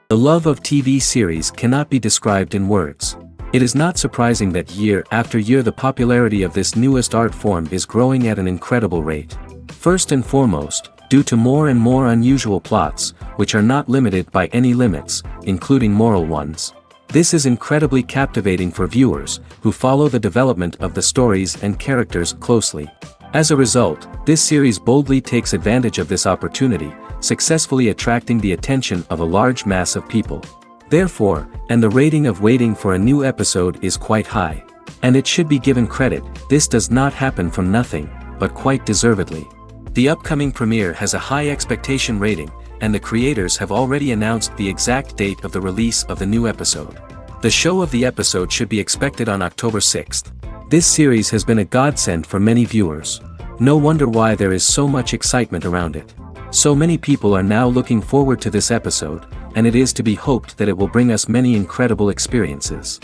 The love of TV series cannot be described in words. It is not surprising that year after year the popularity of this newest art form is growing at an incredible rate. First and foremost, due to more and more unusual plots, which are not limited by any limits, including moral ones. This is incredibly captivating for viewers, who follow the development of the stories and characters closely. As a result, this series boldly takes advantage of this opportunity, successfully attracting the attention of a large mass of people. Therefore, and the rating of waiting for a new episode is quite high. And it should be given credit, this does not happen from nothing, but quite deservedly. The upcoming premiere has a high expectation rating, and the creators have already announced the exact date of the release of the new episode. The show of the episode should be expected on October 6th. This series has been a godsend for many viewers. No wonder why there is so much excitement around it. So many people are now looking forward to this episode, and it is to be hoped that it will bring us many incredible experiences.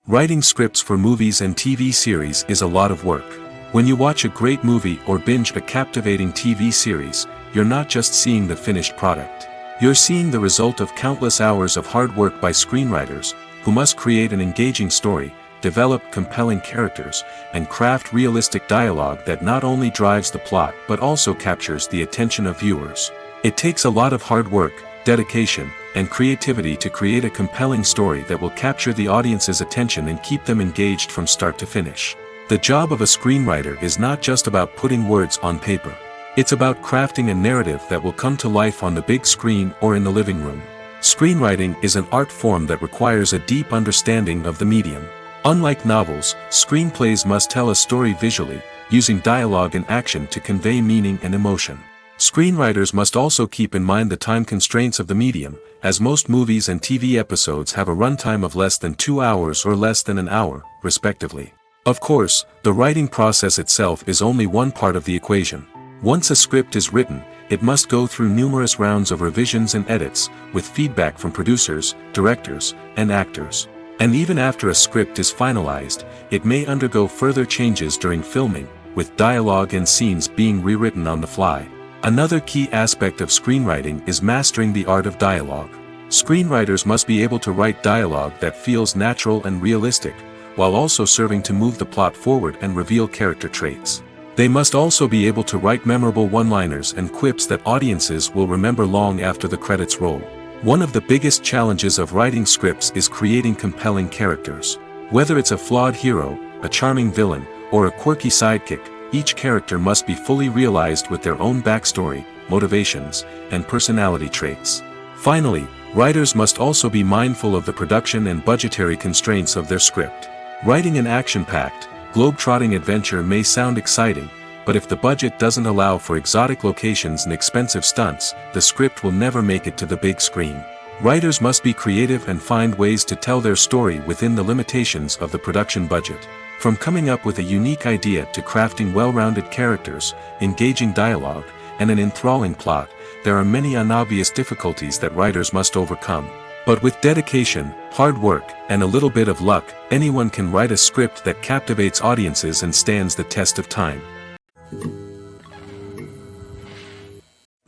Writing scripts for movies and TV series is a lot of work. When you watch a great movie or binge a captivating TV series, you're not just seeing the finished product. You're seeing the result of countless hours of hard work by screenwriters, who must create an engaging story, develop compelling characters, and craft realistic dialogue that not only drives the plot but also captures the attention of viewers. It takes a lot of hard work, dedication, and creativity to create a compelling story that will capture the audience's attention and keep them engaged from start to finish. The job of a screenwriter is not just about putting words on paper. It's about crafting a narrative that will come to life on the big screen or in the living room. Screenwriting is an art form that requires a deep understanding of the medium. Unlike novels, screenplays must tell a story visually, using dialogue and action to convey meaning and emotion. Screenwriters must also keep in mind the time constraints of the medium, as most movies and TV episodes have a runtime of less than 2 hours or less than an hour, respectively. Of course, the writing process itself is only one part of the equation. Once a script is written, it must go through numerous rounds of revisions and edits, with feedback from producers, directors, and actors. And even after a script is finalized, it may undergo further changes during filming, with dialogue and scenes being rewritten on the fly. Another key aspect of screenwriting is mastering the art of dialogue. Screenwriters must be able to write dialogue that feels natural and realistic, while also serving to move the plot forward and reveal character traits. They must also be able to write memorable one-liners and quips that audiences will remember long after the credits roll. One of the biggest challenges of writing scripts is creating compelling characters. Whether it's a flawed hero, a charming villain, or a quirky sidekick, each character must be fully realized with their own backstory, motivations, and personality traits. Finally, writers must also be mindful of the production and budgetary constraints of their script. Writing an action-packed, globe-trotting adventure may sound exciting, but if the budget doesn't allow for exotic locations and expensive stunts, the script will never make it to the big screen. Writers must be creative and find ways to tell their story within the limitations of the production budget. From coming up with a unique idea to crafting well-rounded characters, engaging dialogue, and an enthralling plot, there are many unobvious difficulties that writers must overcome. But with dedication, hard work, and a little bit of luck, anyone can write a script that captivates audiences and stands the test of time.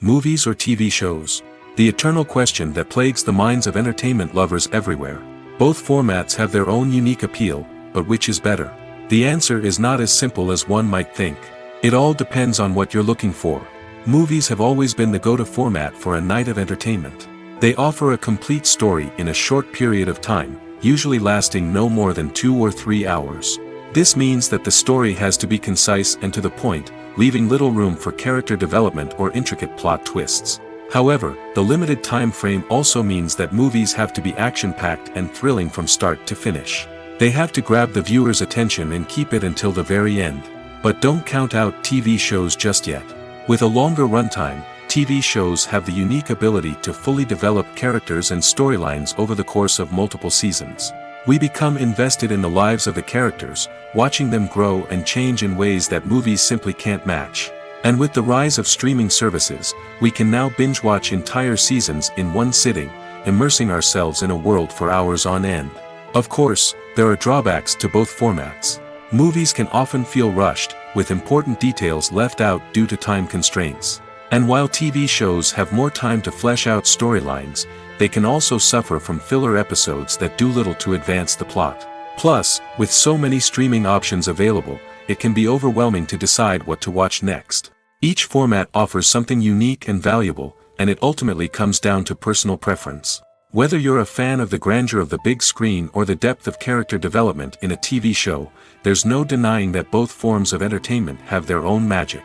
Movies or TV shows? The eternal question that plagues the minds of entertainment lovers everywhere. Both formats have their own unique appeal, but which is better? The answer is not as simple as one might think. It all depends on what you're looking for. Movies have always been the go-to format for a night of entertainment. They offer a complete story in a short period of time, usually lasting no more than 2 or 3 hours. This means that the story has to be concise and to the point, leaving little room for character development or intricate plot twists. However, the limited time frame also means that movies have to be action-packed and thrilling from start to finish. They have to grab the viewer's attention and keep it until the very end. But don't count out TV shows just yet. With a longer runtime, TV shows have the unique ability to fully develop characters and storylines over the course of multiple seasons. We become invested in the lives of the characters, watching them grow and change in ways that movies simply can't match. And with the rise of streaming services, we can now binge-watch entire seasons in one sitting, immersing ourselves in a world for hours on end. Of course, there are drawbacks to both formats. Movies can often feel rushed, with important details left out due to time constraints. And while TV shows have more time to flesh out storylines, they can also suffer from filler episodes that do little to advance the plot. Plus, with so many streaming options available, it can be overwhelming to decide what to watch next. Each format offers something unique and valuable, and it ultimately comes down to personal preference. Whether you're a fan of the grandeur of the big screen or the depth of character development in a TV show, there's no denying that both forms of entertainment have their own magic.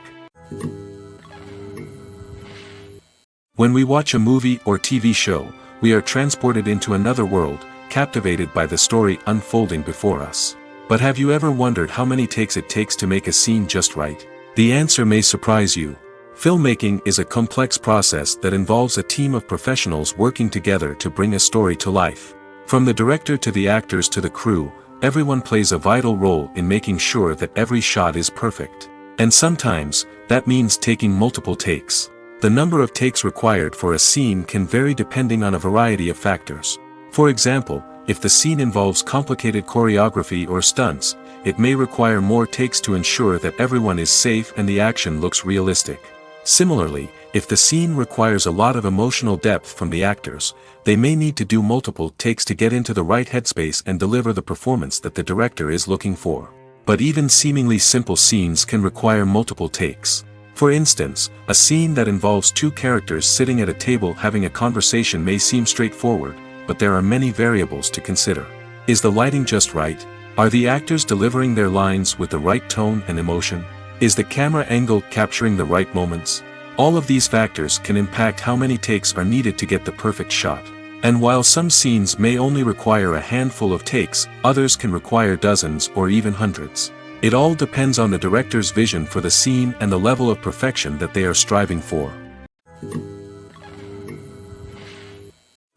When we watch a movie or TV show, we are transported into another world, captivated by the story unfolding before us. But have you ever wondered how many takes it takes to make a scene just right? The answer may surprise you. Filmmaking is a complex process that involves a team of professionals working together to bring a story to life. From the director to the actors to the crew, everyone plays a vital role in making sure that every shot is perfect. And sometimes, that means taking multiple takes. The number of takes required for a scene can vary depending on a variety of factors. For example, if the scene involves complicated choreography or stunts, it may require more takes to ensure that everyone is safe and the action looks realistic. Similarly, if the scene requires a lot of emotional depth from the actors, they may need to do multiple takes to get into the right headspace and deliver the performance that the director is looking for. But even seemingly simple scenes can require multiple takes. For instance, a scene that involves two characters sitting at a table having a conversation may seem straightforward, but there are many variables to consider. Is the lighting just right? Are the actors delivering their lines with the right tone and emotion? Is the camera angle capturing the right moments? All of these factors can impact how many takes are needed to get the perfect shot. And while some scenes may only require a handful of takes, others can require dozens or even hundreds. It all depends on the director's vision for the scene and the level of perfection that they are striving for.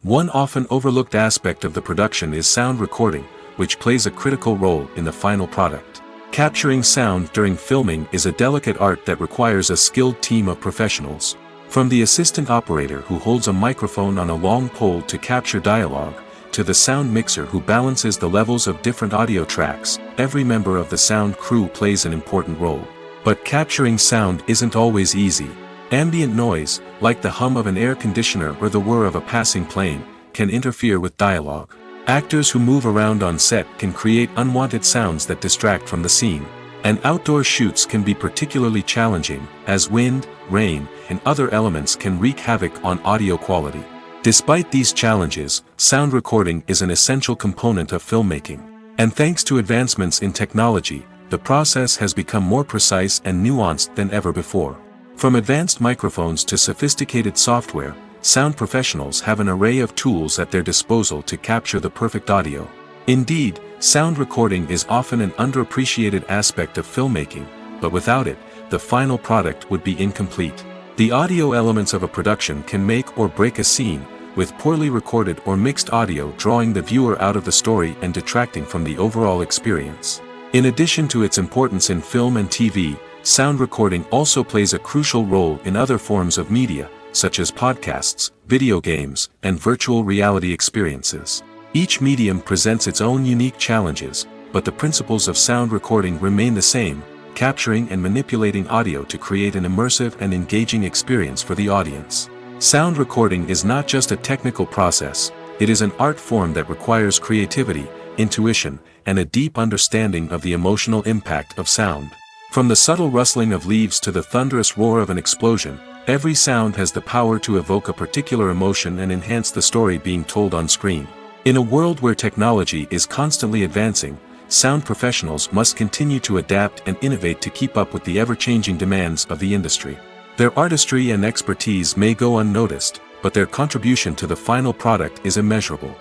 One often overlooked aspect of the production is sound recording, which plays a critical role in the final product. Capturing sound during filming is a delicate art that requires a skilled team of professionals. From the assistant operator who holds a microphone on a long pole to capture dialogue, to the sound mixer who balances the levels of different audio tracks, every member of the sound crew plays an important role. But capturing sound isn't always easy. Ambient noise, like the hum of an air conditioner or the whir of a passing plane, can interfere with dialogue. Actors who move around on set can create unwanted sounds that distract from the scene. And outdoor shoots can be particularly challenging, as wind, rain, and other elements can wreak havoc on audio quality. Despite these challenges, sound recording is an essential component of filmmaking. And thanks to advancements in technology, the process has become more precise and nuanced than ever before. From advanced microphones to sophisticated software, sound professionals have an array of tools at their disposal to capture the perfect audio. Indeed, sound recording is often an underappreciated aspect of filmmaking, but without it, the final product would be incomplete. The audio elements of a production can make or break a scene, with poorly recorded or mixed audio drawing the viewer out of the story and detracting from the overall experience. In addition to its importance in film and TV, sound recording also plays a crucial role in other forms of media, such as podcasts, video games, and virtual reality experiences. Each medium presents its own unique challenges, but the principles of sound recording remain the same, capturing and manipulating audio to create an immersive and engaging experience for the audience. Sound recording is not just a technical process, it is an art form that requires creativity, intuition, and a deep understanding of the emotional impact of sound. From the subtle rustling of leaves to the thunderous roar of an explosion, every sound has the power to evoke a particular emotion and enhance the story being told on screen. In a world where technology is constantly advancing, sound professionals must continue to adapt and innovate to keep up with the ever-changing demands of the industry. Their artistry and expertise may go unnoticed, but their contribution to the final product is immeasurable.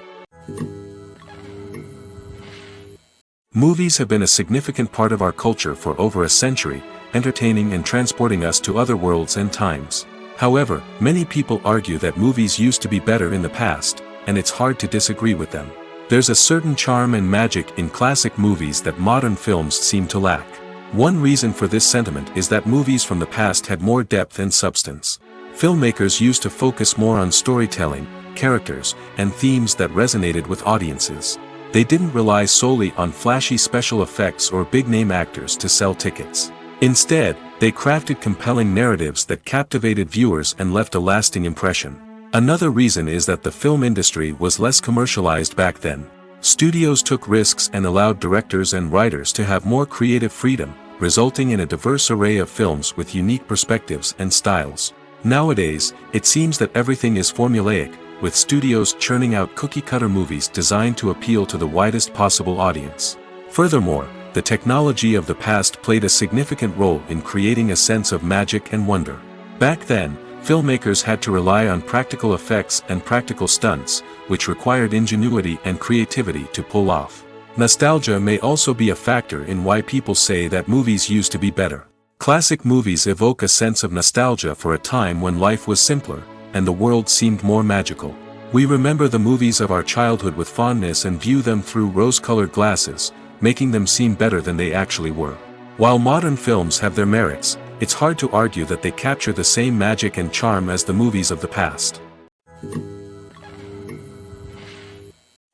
Movies have been a significant part of our culture for over a century, entertaining and transporting us to other worlds and times. However, many people argue that movies used to be better in the past, and it's hard to disagree with them. There's a certain charm and magic in classic movies that modern films seem to lack. One reason for this sentiment is that movies from the past had more depth and substance. Filmmakers used to focus more on storytelling, characters, and themes that resonated with audiences. They didn't rely solely on flashy special effects or big-name actors to sell tickets. Instead, they crafted compelling narratives that captivated viewers and left a lasting impression. Another reason is that the film industry was less commercialized back then. Studios took risks and allowed directors and writers to have more creative freedom, resulting in a diverse array of films with unique perspectives and styles. Nowadays, it seems that everything is formulaic, with studios churning out cookie-cutter movies designed to appeal to the widest possible audience. Furthermore, the technology of the past played a significant role in creating a sense of magic and wonder. Back then, filmmakers had to rely on practical effects and practical stunts, which required ingenuity and creativity to pull off. Nostalgia may also be a factor in why people say that movies used to be better. Classic movies evoke a sense of nostalgia for a time when life was simpler, and the world seemed more magical. We remember the movies of our childhood with fondness and view them through rose-colored glasses, making them seem better than they actually were. While modern films have their merits, it's hard to argue that they capture the same magic and charm as the movies of the past.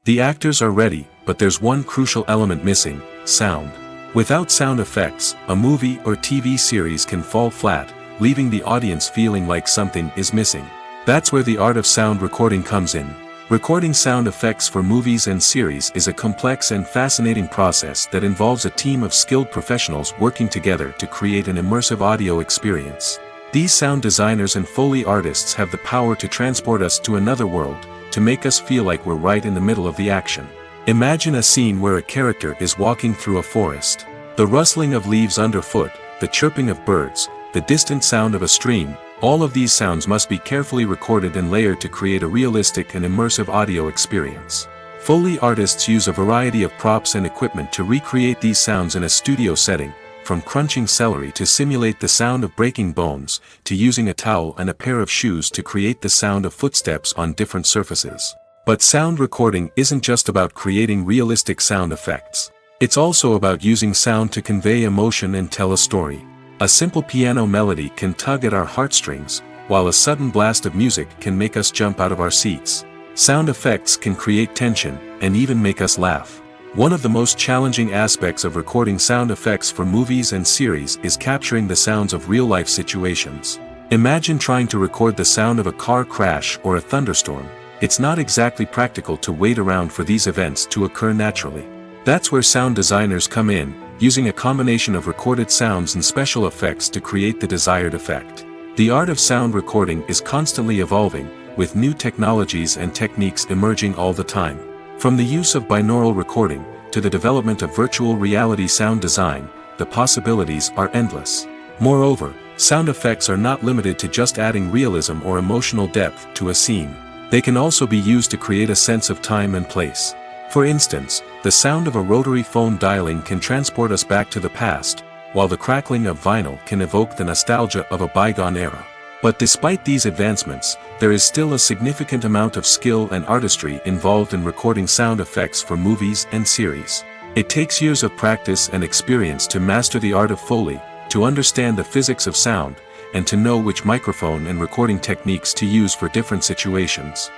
The actors are ready, but there's one crucial element missing: sound. Without sound effects, a movie or TV series can fall flat, leaving the audience feeling like something is missing. That's where the art of sound recording comes in. Recording sound effects for movies and series is a complex and fascinating process that involves a team of skilled professionals working together to create an immersive audio experience. These sound designers and Foley artists have the power to transport us to another world, to make us feel like we're right in the middle of the action. Imagine a scene where a character is walking through a forest. The rustling of leaves underfoot, the chirping of birds, the distant sound of a stream, all of these sounds must be carefully recorded and layered to create a realistic and immersive audio experience. Foley artists use a variety of props and equipment to recreate these sounds in a studio setting, from crunching celery to simulate the sound of breaking bones, to using a towel and a pair of shoes to create the sound of footsteps on different surfaces. But sound recording isn't just about creating realistic sound effects. It's also about using sound to convey emotion and tell a story. A simple piano melody can tug at our heartstrings, while a sudden blast of music can make us jump out of our seats. Sound effects can create tension, and even make us laugh. One of the most challenging aspects of recording sound effects for movies and series is capturing the sounds of real-life situations. Imagine trying to record the sound of a car crash or a thunderstorm. It's not exactly practical to wait around for these events to occur naturally. That's where sound designers come in, using a combination of recorded sounds and special effects to create the desired effect. The art of sound recording is constantly evolving, with new technologies and techniques emerging all the time. From the use of binaural recording, to the development of virtual reality sound design, the possibilities are endless. Moreover, sound effects are not limited to just adding realism or emotional depth to a scene. They can also be used to create a sense of time and place. For instance, the sound of a rotary phone dialing can transport us back to the past, while the crackling of vinyl can evoke the nostalgia of a bygone era. But despite these advancements, there is still a significant amount of skill and artistry involved in recording sound effects for movies and series. It takes years of practice and experience to master the art of Foley, to understand the physics of sound, and to know which microphone and recording techniques to use for different situations.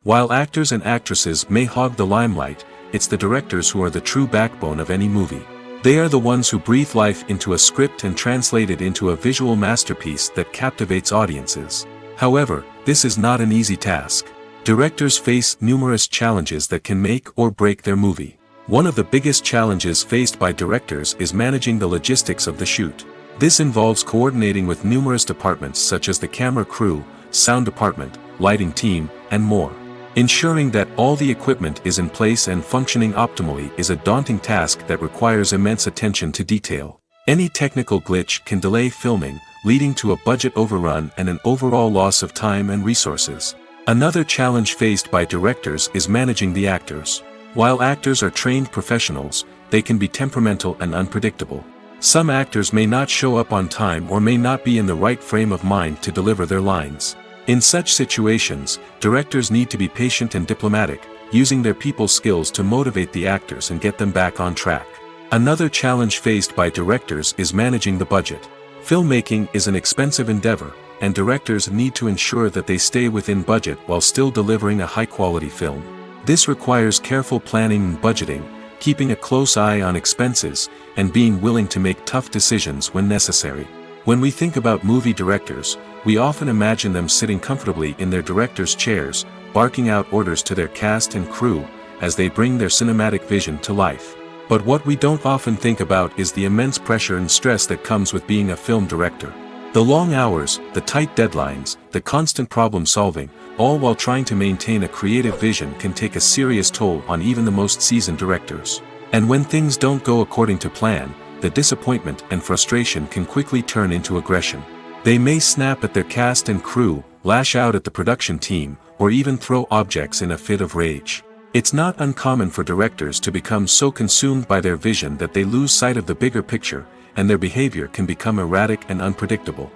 While actors and actresses may hog the limelight, it's the directors who are the true backbone of any movie. They are the ones who breathe life into a script and translate it into a visual masterpiece that captivates audiences. However, this is not an easy task. Directors face numerous challenges that can make or break their movie. One of the biggest challenges faced by directors is managing the logistics of the shoot. This involves coordinating with numerous departments such as the camera crew, sound department, lighting team, and more. Ensuring that all the equipment is in place and functioning optimally is a daunting task that requires immense attention to detail. Any technical glitch can delay filming, leading to a budget overrun and an overall loss of time and resources. Another challenge faced by directors is managing the actors. While actors are trained professionals, they can be temperamental and unpredictable. Some actors may not show up on time or may not be in the right frame of mind to deliver their lines. In such situations, directors need to be patient and diplomatic, using their people skills to motivate the actors and get them back on track. Another challenge faced by directors is managing the budget. Filmmaking is an expensive endeavor, and directors need to ensure that they stay within budget while still delivering a high-quality film. This requires careful planning and budgeting, keeping a close eye on expenses, and being willing to make tough decisions when necessary. When we think about movie directors, we often imagine them sitting comfortably in their director's chairs, barking out orders to their cast and crew, as they bring their cinematic vision to life. But what we don't often think about is the immense pressure and stress that comes with being a film director. The long hours, the tight deadlines, the constant problem solving, all while trying to maintain a creative vision can take a serious toll on even the most seasoned directors. And when things don't go according to plan, the disappointment and frustration can quickly turn into aggression. They may snap at their cast and crew, lash out at the production team, or even throw objects in a fit of rage. It's not uncommon for directors to become so consumed by their vision that they lose sight of the bigger picture, and their behavior can become erratic and unpredictable.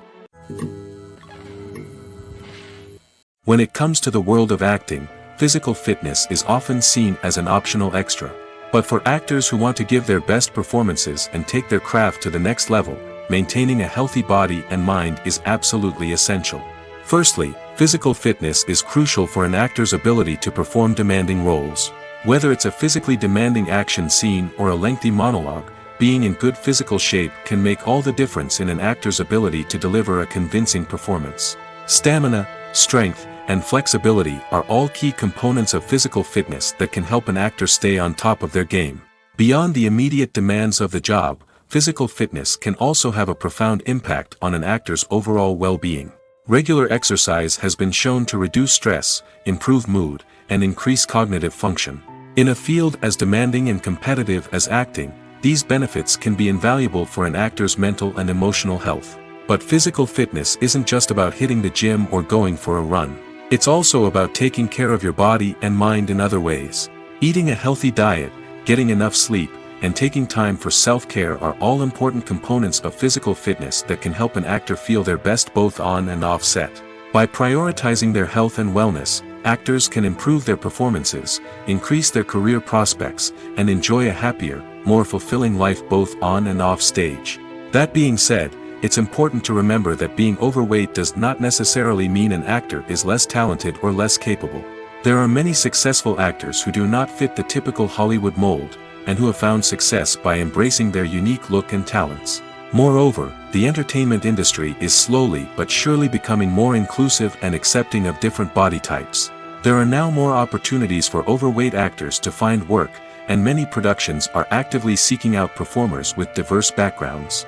When it comes to the world of acting, physical fitness is often seen as an optional extra. But for actors who want to give their best performances and take their craft to the next level, maintaining a healthy body and mind is absolutely essential. Firstly, physical fitness is crucial for an actor's ability to perform demanding roles. Whether it's a physically demanding action scene or a lengthy monologue, being in good physical shape can make all the difference in an actor's ability to deliver a convincing performance. Stamina, strength, and flexibility are all key components of physical fitness that can help an actor stay on top of their game. Beyond the immediate demands of the job, physical fitness can also have a profound impact on an actor's overall well-being. Regular exercise has been shown to reduce stress, improve mood, and increase cognitive function. In a field as demanding and competitive as acting, these benefits can be invaluable for an actor's mental and emotional health. But physical fitness isn't just about hitting the gym or going for a run. It's also about taking care of your body and mind in other ways. Eating a healthy diet, getting enough sleep, and taking time for self-care are all important components of physical fitness that can help an actor feel their best both on and off set. By prioritizing their health and wellness, actors can improve their performances, increase their career prospects, and enjoy a happier, more fulfilling life both on and off stage. That being said, it's important to remember that being overweight does not necessarily mean an actor is less talented or less capable. There are many successful actors who do not fit the typical Hollywood mold, and who have found success by embracing their unique look and talents. Moreover, the entertainment industry is slowly but surely becoming more inclusive and accepting of different body types. There are now more opportunities for overweight actors to find work, and many productions are actively seeking out performers with diverse backgrounds.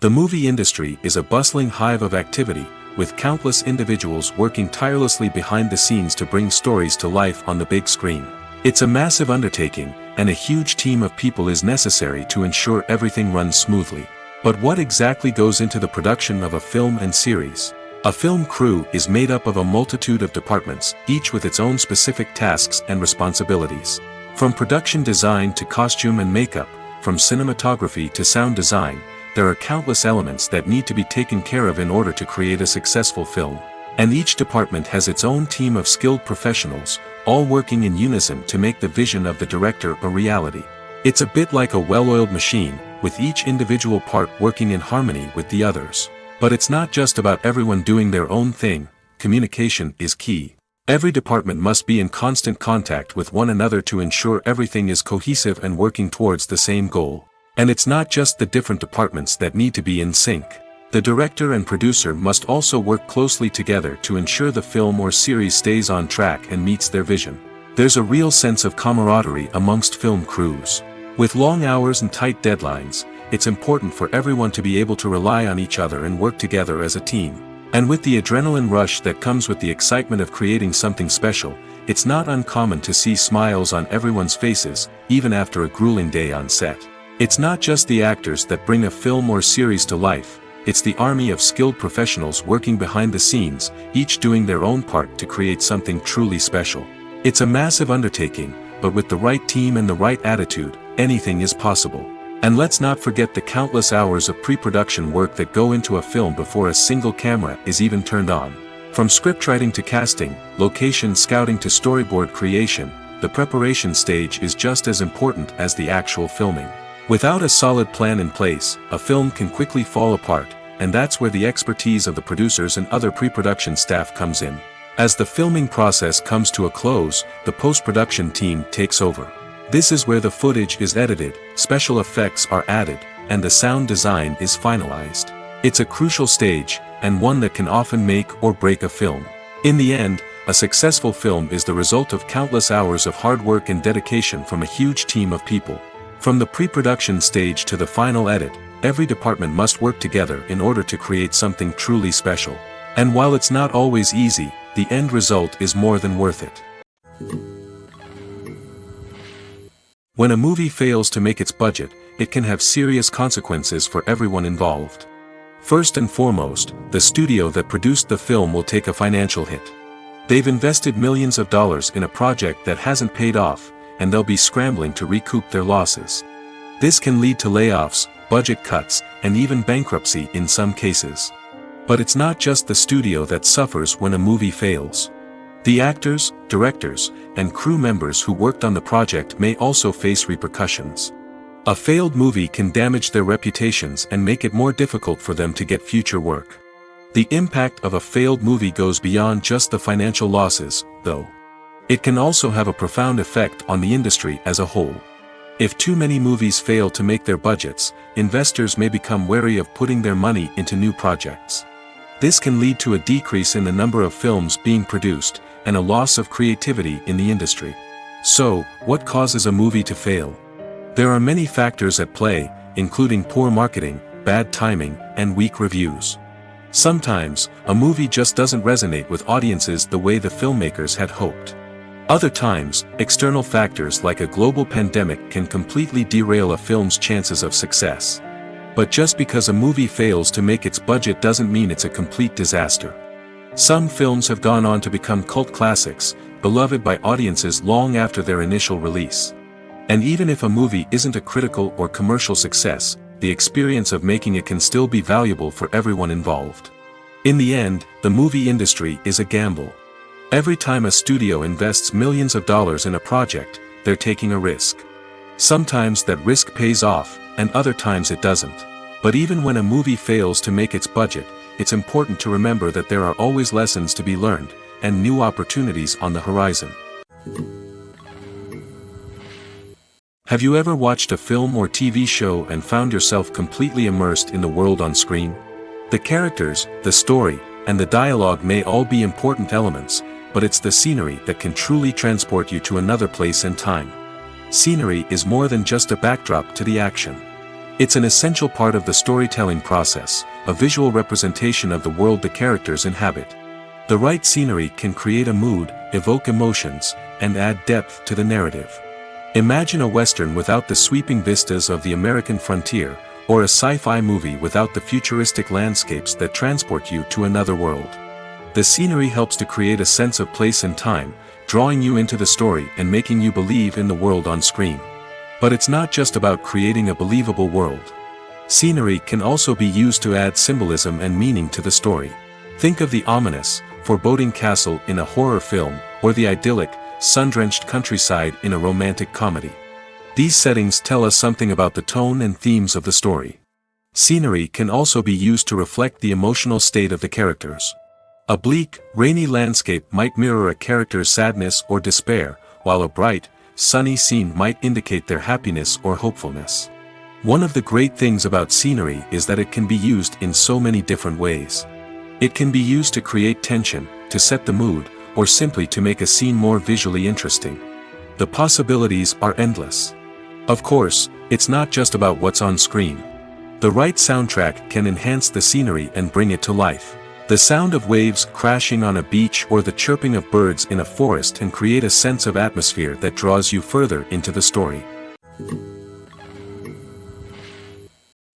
The movie industry is a bustling hive of activity, with countless individuals working tirelessly behind the scenes to bring stories to life on the big screen. It's a massive undertaking, and a huge team of people is necessary to ensure everything runs smoothly. But what exactly goes into the production of a film and series? A film crew is made up of a multitude of departments, each with its own specific tasks and responsibilities. From production design to costume and makeup, from cinematography to sound design, there are countless elements that need to be taken care of in order to create a successful film. And each department has its own team of skilled professionals, all working in unison to make the vision of the director a reality. It's a bit like a well-oiled machine, with each individual part working in harmony with the others. But it's not just about everyone doing their own thing. Communication is key. Every department must be in constant contact with one another to ensure everything is cohesive and working towards the same goal. And it's not just the different departments that need to be in sync. The director and producer must also work closely together to ensure the film or series stays on track and meets their vision. There's a real sense of camaraderie amongst film crews. With long hours and tight deadlines, it's important for everyone to be able to rely on each other and work together as a team. And with the adrenaline rush that comes with the excitement of creating something special, it's not uncommon to see smiles on everyone's faces, even after a grueling day on set. It's not just the actors that bring a film or series to life, it's the army of skilled professionals working behind the scenes, each doing their own part to create something truly special. It's a massive undertaking, but with the right team and the right attitude, anything is possible. And let's not forget the countless hours of pre-production work that go into a film before a single camera is even turned on. From scriptwriting to casting, location scouting to storyboard creation, the preparation stage is just as important as the actual filming. Without a solid plan in place, a film can quickly fall apart, and that's where the expertise of the producers and other pre-production staff comes in. As the filming process comes to a close, the post-production team takes over. This is where the footage is edited, special effects are added, and the sound design is finalized. It's a crucial stage, and one that can often make or break a film. In the end, a successful film is the result of countless hours of hard work and dedication from a huge team of people. From the pre-production stage to the final edit, every department must work together in order to create something truly special. And while it's not always easy, the end result is more than worth it. When a movie fails to make its budget, it can have serious consequences for everyone involved. First and foremost, the studio that produced the film will take a financial hit. They've invested millions of dollars in a project that hasn't paid off, and they'll be scrambling to recoup their losses. This can lead to layoffs, budget cuts, and even bankruptcy in some cases. But it's not just the studio that suffers when a movie fails. The actors, directors, and crew members who worked on the project may also face repercussions. A failed movie can damage their reputations and make it more difficult for them to get future work. The impact of a failed movie goes beyond just the financial losses, though. It can also have a profound effect on the industry as a whole. If too many movies fail to make their budgets, investors may become wary of putting their money into new projects. This can lead to a decrease in the number of films being produced, and a loss of creativity in the industry. So, what causes a movie to fail? There are many factors at play, including poor marketing, bad timing, and weak reviews. Sometimes, a movie just doesn't resonate with audiences the way the filmmakers had hoped. Other times, external factors like a global pandemic can completely derail a film's chances of success. But just because a movie fails to make its budget doesn't mean it's a complete disaster. Some films have gone on to become cult classics, beloved by audiences long after their initial release. And even if a movie isn't a critical or commercial success, the experience of making it can still be valuable for everyone involved. In the end, the movie industry is a gamble. Every time a studio invests millions of dollars in a project, they're taking a risk. Sometimes that risk pays off, and other times it doesn't. But even when a movie fails to make its budget, it's important to remember that there are always lessons to be learned, and new opportunities on the horizon. Have you ever watched a film or TV show and found yourself completely immersed in the world on screen? The characters, the story, and the dialogue may all be important elements, but it's the scenery that can truly transport you to another place and time. Scenery is more than just a backdrop to the action. It's an essential part of the storytelling process, a visual representation of the world the characters inhabit. The right scenery can create a mood, evoke emotions, and add depth to the narrative. Imagine a Western without the sweeping vistas of the American frontier, or a sci-fi movie without the futuristic landscapes that transport you to another world. The scenery helps to create a sense of place and time, drawing you into the story and making you believe in the world on screen. But it's not just about creating a believable world. Scenery can also be used to add symbolism and meaning to the story. Think of the ominous, foreboding castle in a horror film, or the idyllic, sun-drenched countryside in a romantic comedy. These settings tell us something about the tone and themes of the story. Scenery can also be used to reflect the emotional state of the characters. A bleak, rainy landscape might mirror a character's sadness or despair, while a bright, sunny scene might indicate their happiness or hopefulness. One of the great things about scenery is that it can be used in so many different ways. It can be used to create tension, to set the mood, or simply to make a scene more visually interesting. The possibilities are endless. Of course, it's not just about what's on screen. The right soundtrack can enhance the scenery and bring it to life. The sound of waves crashing on a beach or the chirping of birds in a forest can create a sense of atmosphere that draws you further into the story.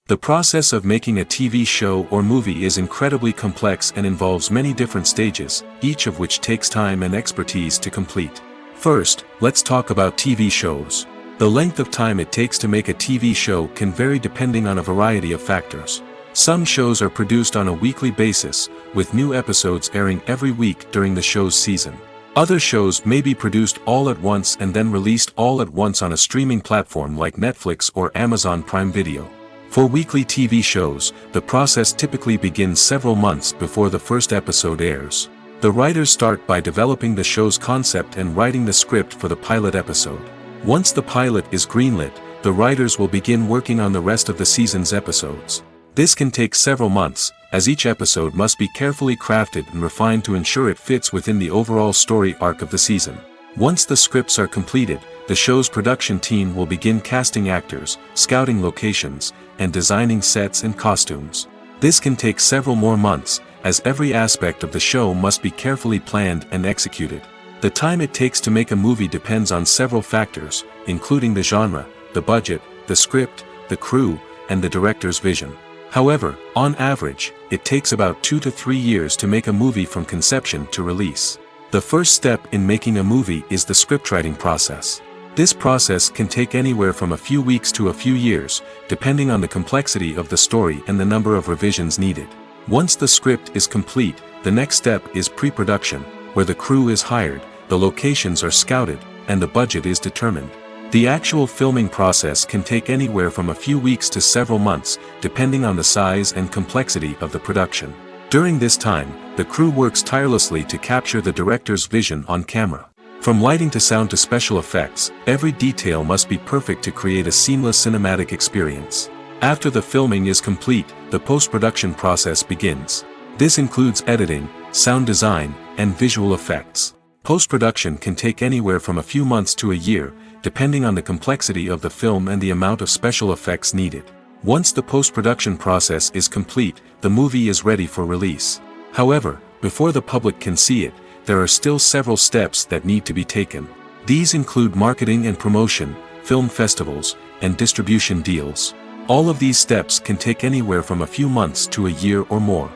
The process of making a TV show or movie is incredibly complex and involves many different stages, each of which takes time and expertise to complete. First, let's talk about TV shows. The length of time it takes to make a TV show can vary depending on a variety of factors. Some shows are produced on a weekly basis, with new episodes airing every week during the show's season. Other shows may be produced all at once and then released all at once on a streaming platform like Netflix or Amazon Prime Video. For weekly TV shows, the process typically begins several months before the first episode airs. The writers start by developing the show's concept and writing the script for the pilot episode. Once the pilot is greenlit, the writers will begin working on the rest of the season's episodes. This can take several months, as each episode must be carefully crafted and refined to ensure it fits within the overall story arc of the season. Once the scripts are completed, the show's production team will begin casting actors, scouting locations, and designing sets and costumes. This can take several more months, as every aspect of the show must be carefully planned and executed. The time it takes to make a movie depends on several factors, including the genre, the budget, the script, the crew, and the director's vision. However, on average, it takes about 2 to 3 years to make a movie from conception to release. The first step in making a movie is the scriptwriting process. This process can take anywhere from a few weeks to a few years, depending on the complexity of the story and the number of revisions needed. Once the script is complete, the next step is pre-production, where the crew is hired, the locations are scouted, and the budget is determined. The actual filming process can take anywhere from a few weeks to several months, depending on the size and complexity of the production. During this time, the crew works tirelessly to capture the director's vision on camera. From lighting to sound to special effects, every detail must be perfect to create a seamless cinematic experience. After the filming is complete, the post-production process begins. This includes editing, sound design, and visual effects. Post-production can take anywhere from a few months to a year, depending on the complexity of the film and the amount of special effects needed. Once the post-production process is complete, the movie is ready for release. However, before the public can see it, there are still several steps that need to be taken. These include marketing and promotion, film festivals, and distribution deals. All of these steps can take anywhere from a few months to a year or more.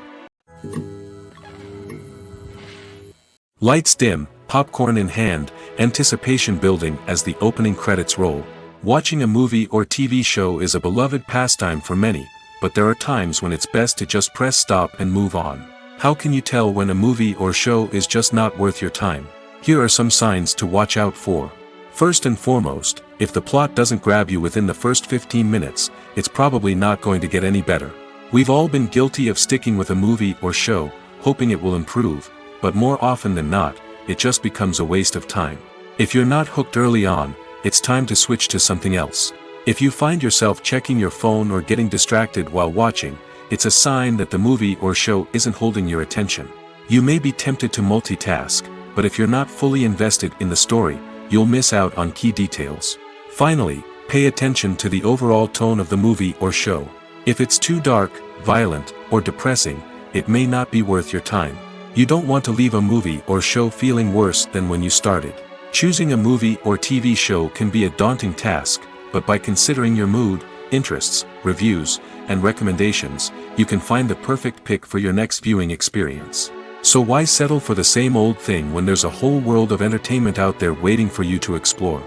Lights dim, popcorn in hand, anticipation building as the opening credits roll. Watching a movie or TV show is a beloved pastime for many, but there are times when it's best to just press stop and move on. How can you tell when a movie or show is just not worth your time? Here are some signs to watch out for. First and foremost, if the plot doesn't grab you within the first 15 minutes, it's probably not going to get any better. We've all been guilty of sticking with a movie or show, hoping it will improve, but more often than not, it just becomes a waste of time. If you're not hooked early on, it's time to switch to something else. If you find yourself checking your phone or getting distracted while watching, it's a sign that the movie or show isn't holding your attention. You may be tempted to multitask, but if you're not fully invested in the story, you'll miss out on key details. Finally, pay attention to the overall tone of the movie or show. If it's too dark, violent, or depressing, it may not be worth your time. You don't want to leave a movie or show feeling worse than when you started. Choosing a movie or TV show can be a daunting task, but by considering your mood, interests, reviews, and recommendations, you can find the perfect pick for your next viewing experience. So why settle for the same old thing when there's a whole world of entertainment out there waiting for you to explore?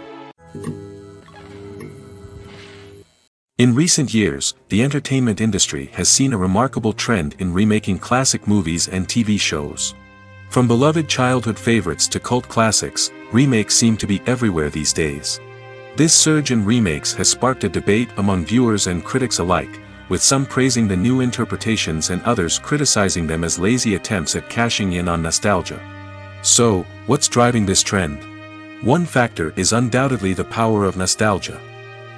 In recent years, the entertainment industry has seen a remarkable trend in remaking classic movies and TV shows. From beloved childhood favorites to cult classics, remakes seem to be everywhere these days. This surge in remakes has sparked a debate among viewers and critics alike, with some praising the new interpretations and others criticizing them as lazy attempts at cashing in on nostalgia. So, what's driving this trend? One factor is undoubtedly the power of nostalgia.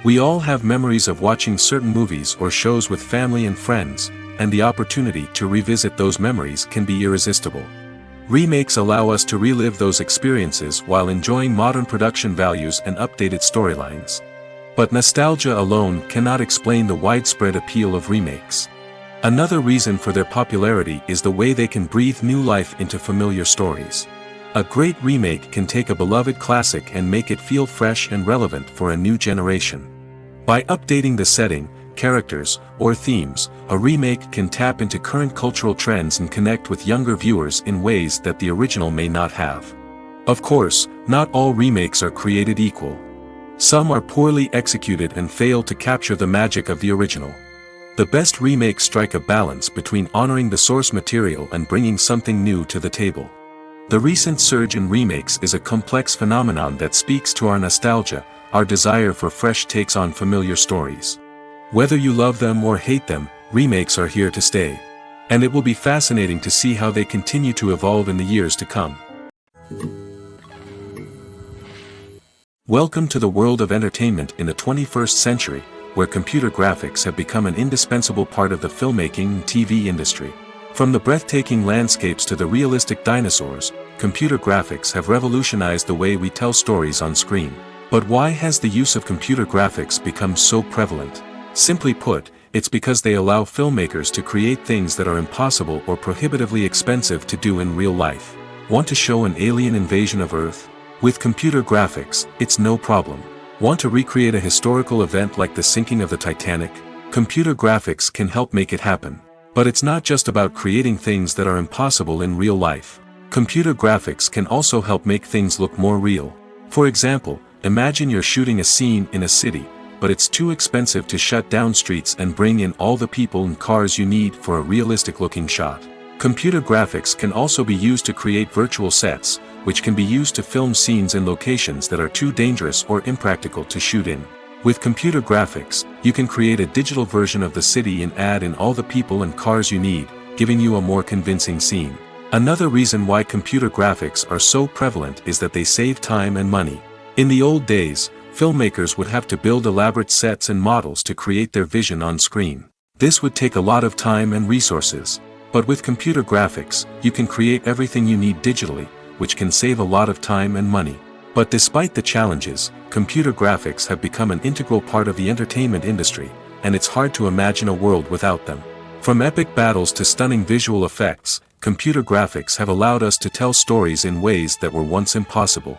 We all have memories of watching certain movies or shows with family and friends, and the opportunity to revisit those memories can be irresistible. Remakes allow us to relive those experiences while enjoying modern production values and updated storylines. But nostalgia alone cannot explain the widespread appeal of remakes. Another reason for their popularity is the way they can breathe new life into familiar stories. A great remake can take a beloved classic and make it feel fresh and relevant for a new generation. By updating the setting, characters, or themes, a remake can tap into current cultural trends and connect with younger viewers in ways that the original may not have. Of course, not all remakes are created equal. Some are poorly executed and fail to capture the magic of the original. The best remakes strike a balance between honoring the source material and bringing something new to the table. The recent surge in remakes is a complex phenomenon that speaks to our nostalgia, our desire for fresh takes on familiar stories. Whether you love them or hate them, remakes are here to stay. And it will be fascinating to see how they continue to evolve in the years to come. Welcome to the world of entertainment in the 21st century, where computer graphics have become an indispensable part of the filmmaking and TV industry. From the breathtaking landscapes to the realistic dinosaurs, computer graphics have revolutionized the way we tell stories on screen. But why has the use of computer graphics become so prevalent? Simply put, it's because they allow filmmakers to create things that are impossible or prohibitively expensive to do in real life. Want to show an alien invasion of Earth? With computer graphics, it's no problem. Want to recreate a historical event like the sinking of the Titanic? Computer graphics can help make it happen. But it's not just about creating things that are impossible in real life. Computer graphics can also help make things look more real. For example, imagine you're shooting a scene in a city, but it's too expensive to shut down streets and bring in all the people and cars you need for a realistic-looking shot. Computer graphics can also be used to create virtual sets, which can be used to film scenes in locations that are too dangerous or impractical to shoot in. With computer graphics, you can create a digital version of the city and add in all the people and cars you need, giving you a more convincing scene. Another reason why computer graphics are so prevalent is that they save time and money. In the old days, filmmakers would have to build elaborate sets and models to create their vision on screen. This would take a lot of time and resources. But with computer graphics, you can create everything you need digitally, which can save a lot of time and money. But despite the challenges, computer graphics have become an integral part of the entertainment industry, and it's hard to imagine a world without them. From epic battles to stunning visual effects, computer graphics have allowed us to tell stories in ways that were once impossible.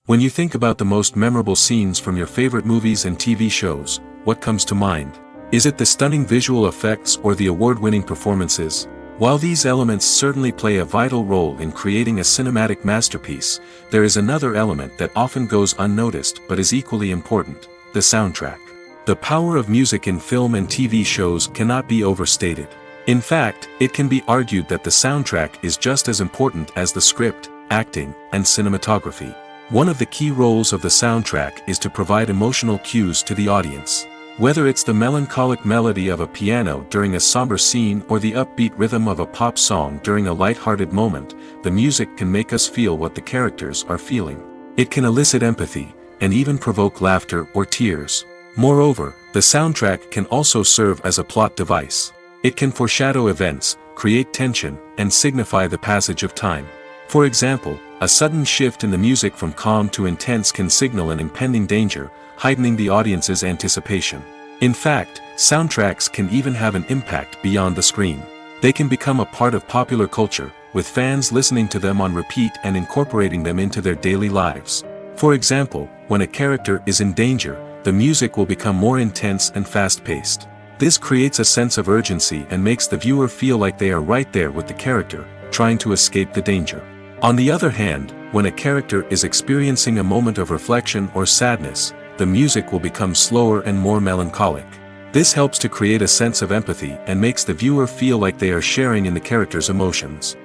When you think about the most memorable scenes from your favorite movies and TV shows, what comes to mind? Is it the stunning visual effects or the award-winning performances? While these elements certainly play a vital role in creating a cinematic masterpiece, there is another element that often goes unnoticed but is equally important: the soundtrack. The power of music in film and TV shows cannot be overstated. In fact, it can be argued that the soundtrack is just as important as the script, acting, and cinematography. One of the key roles of the soundtrack is to provide emotional cues to the audience. Whether it's the melancholic melody of a piano during a somber scene or the upbeat rhythm of a pop song during a light-hearted moment, the music can make us feel what the characters are feeling. It can elicit empathy, and even provoke laughter or tears. Moreover, the soundtrack can also serve as a plot device. It can foreshadow events, create tension, and signify the passage of time. For example, a sudden shift in the music from calm to intense can signal an impending danger, heightening the audience's anticipation. In fact, soundtracks can even have an impact beyond the screen. They can become a part of popular culture, with fans listening to them on repeat and incorporating them into their daily lives. For example, when a character is in danger, the music will become more intense and fast-paced. This creates a sense of urgency and makes the viewer feel like they are right there with the character, trying to escape the danger. On the other hand, when a character is experiencing a moment of reflection or sadness, the music will become slower and more melancholic. This helps to create a sense of empathy and makes the viewer feel like they are sharing in the character's emotions.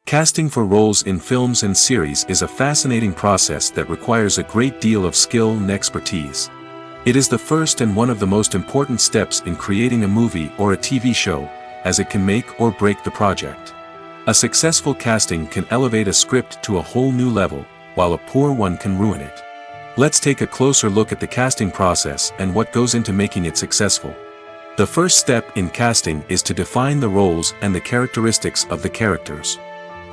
Casting for roles in films and series is a fascinating process that requires a great deal of skill and expertise. It is the first and one of the most important steps in creating a movie or a TV show, as it can make or break the project. A successful casting can elevate a script to a whole new level, while a poor one can ruin it. Let's take a closer look at the casting process and what goes into making it successful. The first step in casting is to define the roles and the characteristics of the characters.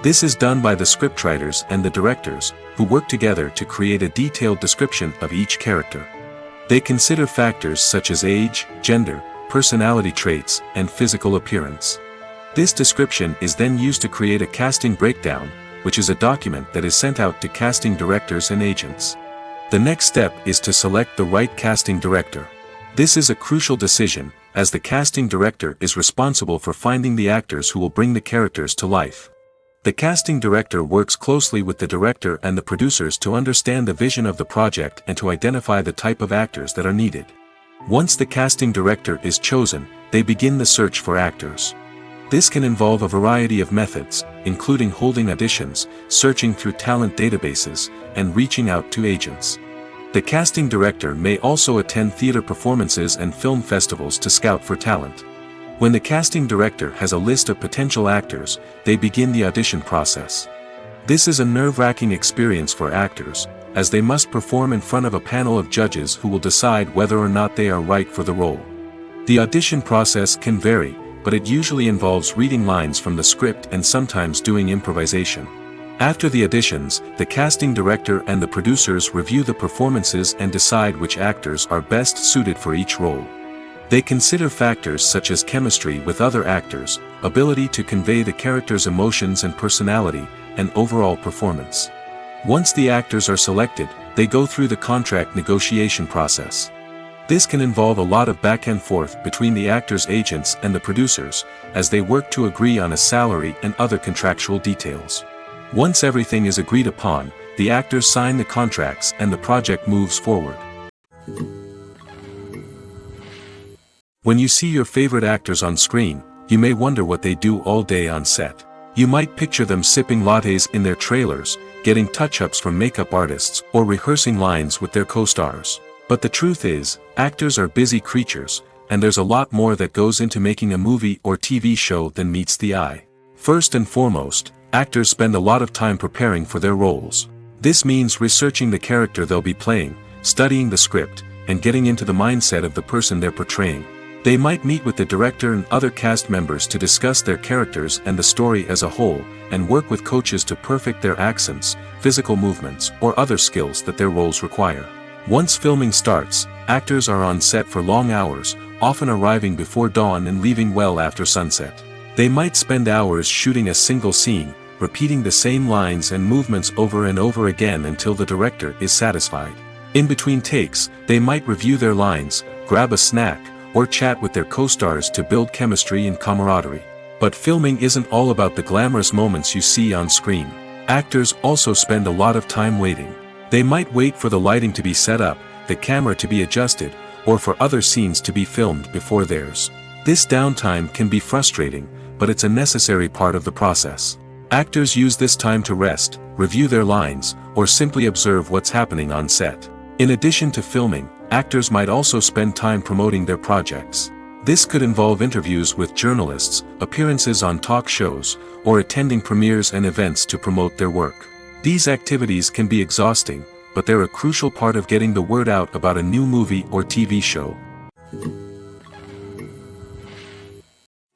This is done by the scriptwriters and the directors, who work together to create a detailed description of each character. They consider factors such as age, gender, personality traits, and physical appearance. This description is then used to create a casting breakdown, which is a document that is sent out to casting directors and agents. The next step is to select the right casting director. This is a crucial decision, as the casting director is responsible for finding the actors who will bring the characters to life. The casting director works closely with the director and the producers to understand the vision of the project and to identify the type of actors that are needed. Once the casting director is chosen, they begin the search for actors. This can involve a variety of methods, including holding auditions, searching through talent databases, and reaching out to agents. The casting director may also attend theater performances and film festivals to scout for talent. When the casting director has a list of potential actors, they begin the audition process. This is a nerve-wracking experience for actors, as they must perform in front of a panel of judges who will decide whether or not they are right for the role. The audition process can vary, but it usually involves reading lines from the script and sometimes doing improvisation. After the auditions, the casting director and the producers review the performances and decide which actors are best suited for each role. They consider factors such as chemistry with other actors, ability to convey the character's emotions and personality, and overall performance. Once the actors are selected, they go through the contract negotiation process. This can involve a lot of back and forth between the actors' agents and the producers, as they work to agree on a salary and other contractual details. Once everything is agreed upon, the actors sign the contracts and the project moves forward. When you see your favorite actors on screen, you may wonder what they do all day on set. You might picture them sipping lattes in their trailers, getting touch-ups from makeup artists, or rehearsing lines with their co-stars. But the truth is, actors are busy creatures, and there's a lot more that goes into making a movie or TV show than meets the eye. First and foremost, actors spend a lot of time preparing for their roles. This means researching the character they'll be playing, studying the script, and getting into the mindset of the person they're portraying. They might meet with the director and other cast members to discuss their characters and the story as a whole, and work with coaches to perfect their accents, physical movements, or other skills that their roles require. Once filming starts, actors are on set for long hours, often arriving before dawn and leaving well after sunset. They might spend hours shooting a single scene, repeating the same lines and movements over and over again until the director is satisfied. In between takes, they might review their lines, grab a snack, or chat with their co-stars to build chemistry and camaraderie. But filming isn't all about the glamorous moments you see on screen. Actors also spend a lot of time waiting. They might wait for the lighting to be set up, the camera to be adjusted, or for other scenes to be filmed before theirs. This downtime can be frustrating, but it's a necessary part of the process. Actors use this time to rest, review their lines, or simply observe what's happening on set. In addition to filming, actors might also spend time promoting their projects. This could involve interviews with journalists, appearances on talk shows, or attending premieres and events to promote their work. These activities can be exhausting, but they're a crucial part of getting the word out about a new movie or TV show.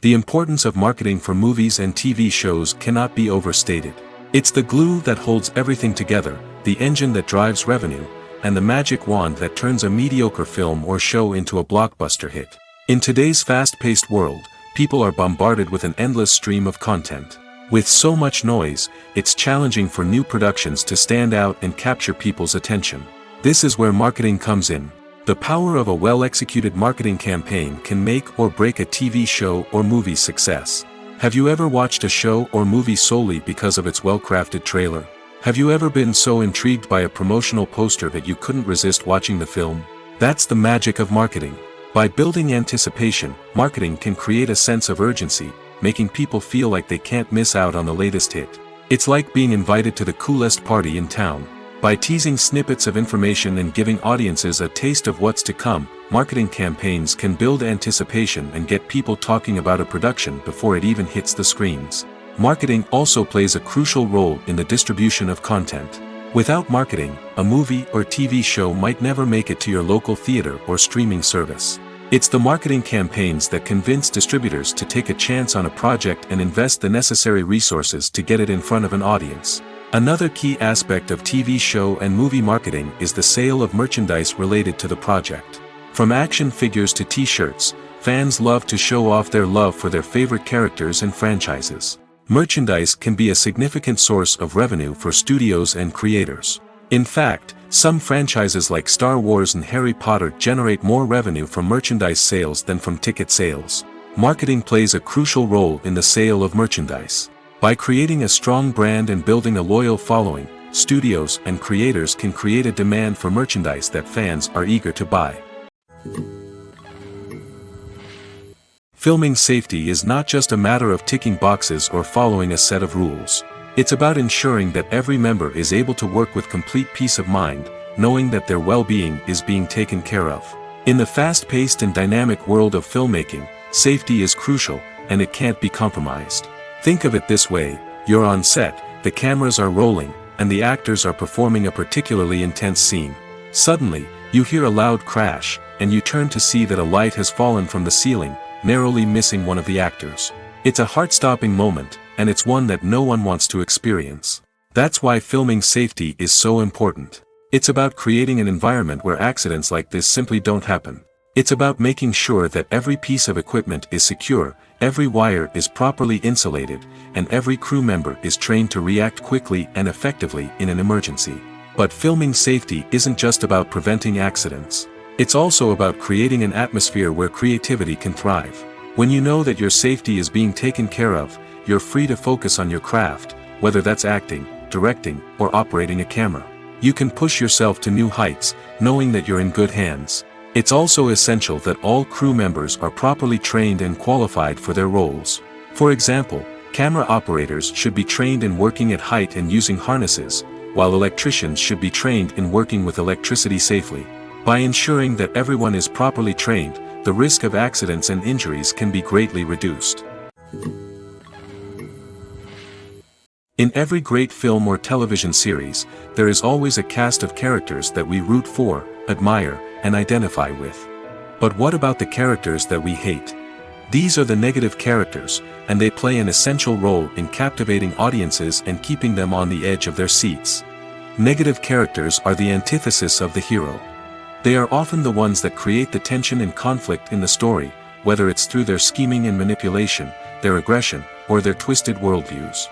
The importance of marketing for movies and TV shows cannot be overstated. It's the glue that holds everything together, the engine that drives revenue, and the magic wand that turns a mediocre film or show into a blockbuster hit. In today's fast-paced world, people are bombarded with an endless stream of content. With so much noise, it's challenging for new productions to stand out and capture people's attention. This is where marketing comes in. The power of a well-executed marketing campaign can make or break a TV show or movie's success. Have you ever watched a show or movie solely because of its well-crafted trailer? Have you ever been so intrigued by a promotional poster that you couldn't resist watching the film? That's the magic of marketing. By building anticipation, marketing can create a sense of urgency, making people feel like they can't miss out on the latest hit. It's like being invited to the coolest party in town. By teasing snippets of information and giving audiences a taste of what's to come, marketing campaigns can build anticipation and get people talking about a production before it even hits the screens. Marketing also plays a crucial role in the distribution of content. Without marketing, a movie or TV show might never make it to your local theater or streaming service. It's the marketing campaigns that convince distributors to take a chance on a project and invest the necessary resources to get it in front of an audience. Another key aspect of TV show and movie marketing is the sale of merchandise related to the project. From action figures to t-shirts, fans love to show off their love for their favorite characters and franchises. Merchandise can be a significant source of revenue for studios and creators. In fact, some franchises like Star Wars and Harry Potter generate more revenue from merchandise sales than from ticket sales. Marketing plays a crucial role in the sale of merchandise. By creating a strong brand and building a loyal following, studios and creators can create a demand for merchandise that fans are eager to buy. Filming safety is not just a matter of ticking boxes or following a set of rules. It's about ensuring that every member is able to work with complete peace of mind, knowing that their well-being is being taken care of. In the fast-paced and dynamic world of filmmaking, safety is crucial, and it can't be compromised. Think of it this way: you're on set, the cameras are rolling, and the actors are performing a particularly intense scene. Suddenly, you hear a loud crash, and you turn to see that a light has fallen from the ceiling, narrowly missing one of the actors. It's a heart-stopping moment, and it's one that no one wants to experience. That's why filming safety is so important. It's about creating an environment where accidents like this simply don't happen. It's about making sure that every piece of equipment is secure, every wire is properly insulated, and every crew member is trained to react quickly and effectively in an emergency. But filming safety isn't just about preventing accidents. It's also about creating an atmosphere where creativity can thrive. When you know that your safety is being taken care of, you're free to focus on your craft, whether that's acting, directing, or operating a camera. You can push yourself to new heights, knowing that you're in good hands. It's also essential that all crew members are properly trained and qualified for their roles. For example, camera operators should be trained in working at height and using harnesses, while electricians should be trained in working with electricity safely. By ensuring that everyone is properly trained, the risk of accidents and injuries can be greatly reduced. In every great film or television series, there is always a cast of characters that we root for, admire, and identify with. But what about the characters that we hate? These are the negative characters, and they play an essential role in captivating audiences and keeping them on the edge of their seats. Negative characters are the antithesis of the hero. They are often the ones that create the tension and conflict in the story, whether it's through their scheming and manipulation, their aggression, or their twisted worldviews.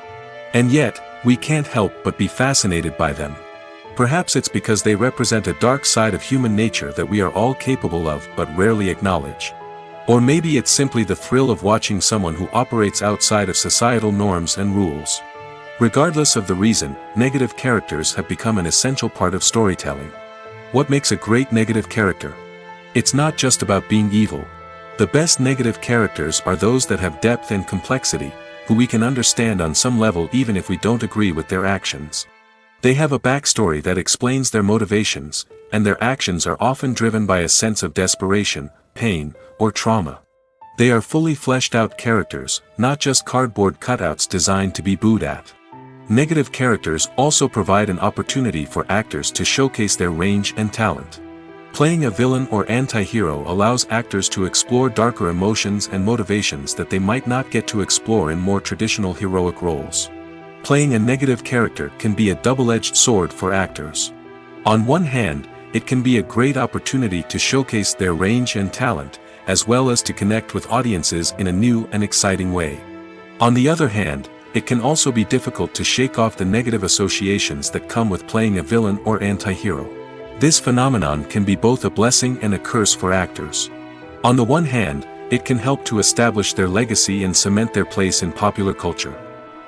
And yet, we can't help but be fascinated by them. Perhaps it's because they represent a dark side of human nature that we are all capable of but rarely acknowledge. Or maybe it's simply the thrill of watching someone who operates outside of societal norms and rules. Regardless of the reason, negative characters have become an essential part of storytelling. What makes a great negative character? It's not just about being evil. The best negative characters are those that have depth and complexity, who we can understand on some level even if we don't agree with their actions. They have a backstory that explains their motivations, and their actions are often driven by a sense of desperation, pain, or trauma. They are fully fleshed out characters, not just cardboard cutouts designed to be booed at. Negative characters also provide an opportunity for actors to showcase their range and talent. Playing a villain or anti-hero allows actors to explore darker emotions and motivations that they might not get to explore in more traditional heroic roles. Playing a negative character can be a double-edged sword for actors. On one hand, it can be a great opportunity to showcase their range and talent, as well as to connect with audiences in a new and exciting way. On the other hand, it can also be difficult to shake off the negative associations that come with playing a villain or anti-hero. This phenomenon can be both a blessing and a curse for actors. On the one hand, it can help to establish their legacy and cement their place in popular culture.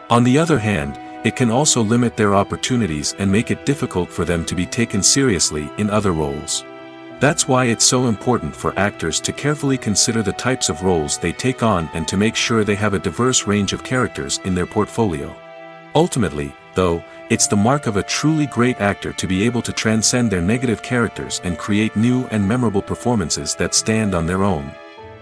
On the other hand, it can also limit their opportunities and make it difficult for them to be taken seriously in other roles. That's why it's so important for actors to carefully consider the types of roles they take on and to make sure they have a diverse range of characters in their portfolio. Ultimately, though, it's the mark of a truly great actor to be able to transcend their negative characters and create new and memorable performances that stand on their own.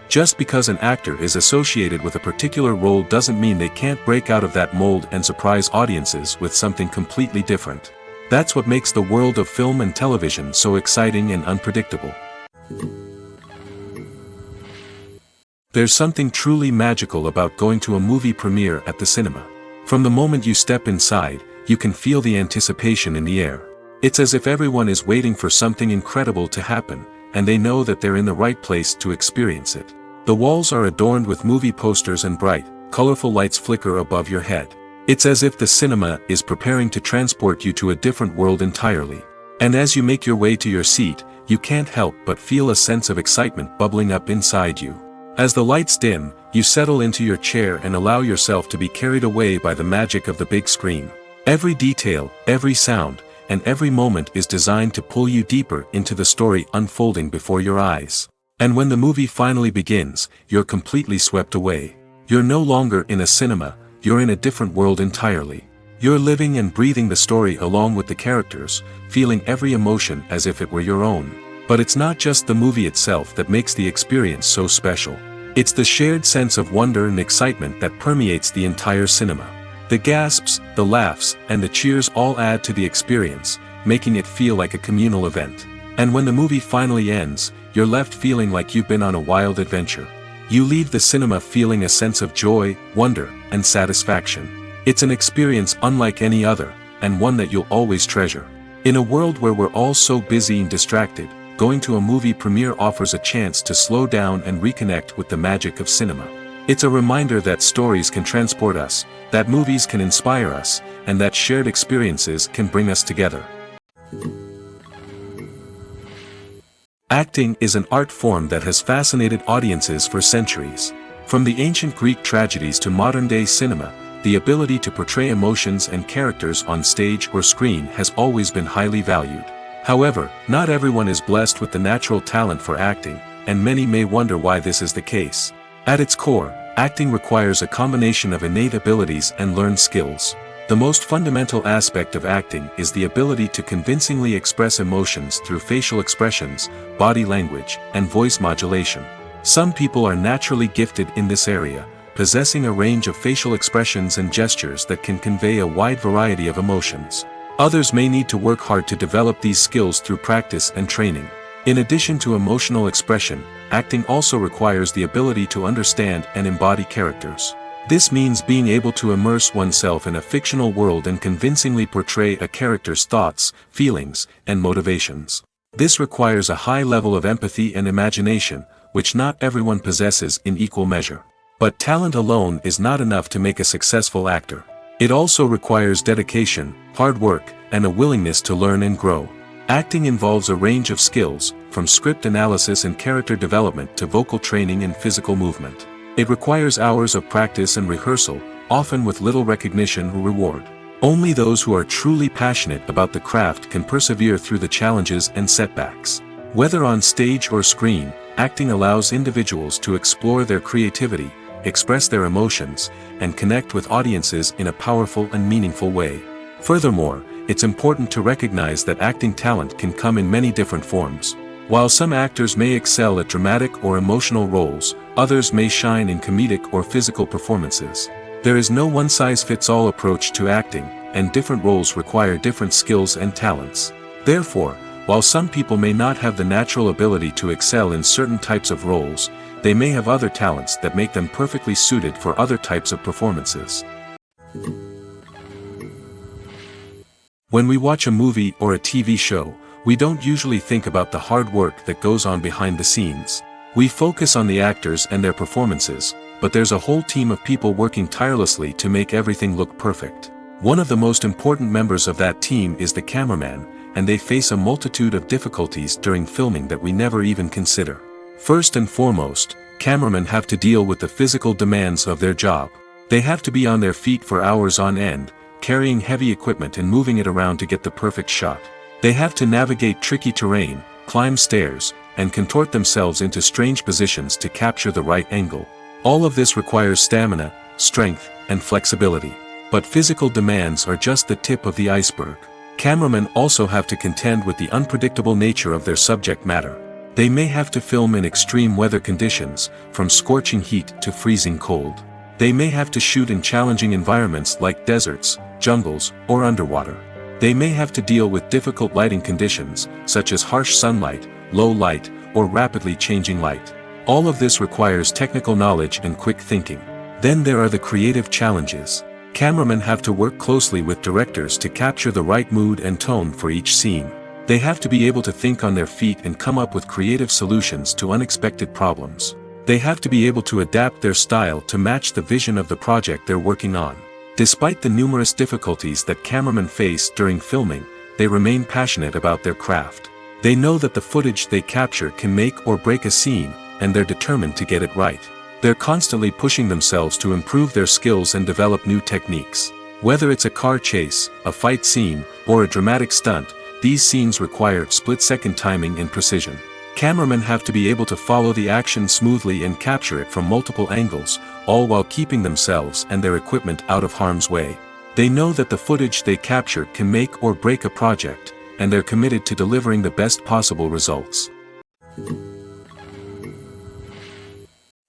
Just because an actor is associated with a particular role doesn't mean they can't break out of that mold and surprise audiences with something completely different. That's what makes the world of film and television so exciting and unpredictable. There's something truly magical about going to a movie premiere at the cinema. From the moment you step inside, you can feel the anticipation in the air. It's as if everyone is waiting for something incredible to happen, and they know that they're in the right place to experience it. The walls are adorned with movie posters and bright, colorful lights flicker above your head. It's as if the cinema is preparing to transport you to a different world entirely. And as you make your way to your seat, you can't help but feel a sense of excitement bubbling up inside you. As the lights dim, you settle into your chair and allow yourself to be carried away by the magic of the big screen. Every detail, every sound, and every moment is designed to pull you deeper into the story unfolding before your eyes. And when the movie finally begins, you're completely swept away. You're no longer in a cinema, you're in a different world entirely. You're living and breathing the story along with the characters, feeling every emotion as if it were your own. But it's not just the movie itself that makes the experience so special. It's the shared sense of wonder and excitement that permeates the entire cinema. The gasps, the laughs, and the cheers all add to the experience, making it feel like a communal event. And when the movie finally ends, you're left feeling like you've been on a wild adventure. You leave the cinema feeling a sense of joy, wonder, and satisfaction. It's an experience unlike any other, and one that you'll always treasure. In a world where we're all so busy and distracted, going to a movie premiere offers a chance to slow down and reconnect with the magic of cinema. It's a reminder that stories can transport us, that movies can inspire us, and that shared experiences can bring us together. Acting is an art form that has fascinated audiences for centuries. From the ancient Greek tragedies to modern-day cinema, the ability to portray emotions and characters on stage or screen has always been highly valued. However, not everyone is blessed with the natural talent for acting, and many may wonder why this is the case. At its core, acting requires a combination of innate abilities and learned skills. The most fundamental aspect of acting is the ability to convincingly express emotions through facial expressions, body language, and voice modulation. Some people are naturally gifted in this area, possessing a range of facial expressions and gestures that can convey a wide variety of emotions. Others may need to work hard to develop these skills through practice and training. In addition to emotional expression, acting also requires the ability to understand and embody characters. This means being able to immerse oneself in a fictional world and convincingly portray a character's thoughts, feelings, and motivations. This requires a high level of empathy and imagination, which not everyone possesses in equal measure. But talent alone is not enough to make a successful actor. It also requires dedication, hard work, and a willingness to learn and grow. Acting involves a range of skills, from script analysis and character development to vocal training and physical movement. It requires hours of practice and rehearsal, often with little recognition or reward. Only those who are truly passionate about the craft can persevere through the challenges and setbacks. Whether on stage or screen, acting allows individuals to explore their creativity, express their emotions, and connect with audiences in a powerful and meaningful way. Furthermore, it's important to recognize that acting talent can come in many different forms. While some actors may excel at dramatic or emotional roles, others may shine in comedic or physical performances. There is no one-size-fits-all approach to acting, and different roles require different skills and talents. Therefore, while some people may not have the natural ability to excel in certain types of roles, they may have other talents that make them perfectly suited for other types of performances. When we watch a movie or a TV show, we don't usually think about the hard work that goes on behind the scenes. We focus on the actors and their performances, but there's a whole team of people working tirelessly to make everything look perfect. One of the most important members of that team is the cameraman, and they face a multitude of difficulties during filming that we never even consider. First and foremost, cameramen have to deal with the physical demands of their job. They have to be on their feet for hours on end, carrying heavy equipment and moving it around to get the perfect shot. They have to navigate tricky terrain, climb stairs, and contort themselves into strange positions to capture the right angle. All of this requires stamina, strength, and flexibility. But physical demands are just the tip of the iceberg. Cameramen also have to contend with the unpredictable nature of their subject matter. They may have to film in extreme weather conditions, from scorching heat to freezing cold. They may have to shoot in challenging environments like deserts, jungles, or underwater. They may have to deal with difficult lighting conditions, such as harsh sunlight, low light, or rapidly changing light. All of this requires technical knowledge and quick thinking. Then there are the creative challenges. Cameramen have to work closely with directors to capture the right mood and tone for each scene. They have to be able to think on their feet and come up with creative solutions to unexpected problems. They have to be able to adapt their style to match the vision of the project they're working on. Despite the numerous difficulties that cameramen face during filming, they remain passionate about their craft. They know that the footage they capture can make or break a scene, and they're determined to get it right. They're constantly pushing themselves to improve their skills and develop new techniques. Whether it's a car chase, a fight scene, or a dramatic stunt, these scenes require split-second timing and precision. Cameramen have to be able to follow the action smoothly and capture it from multiple angles, all while keeping themselves and their equipment out of harm's way. They know that the footage they capture can make or break a project, and they're committed to delivering the best possible results.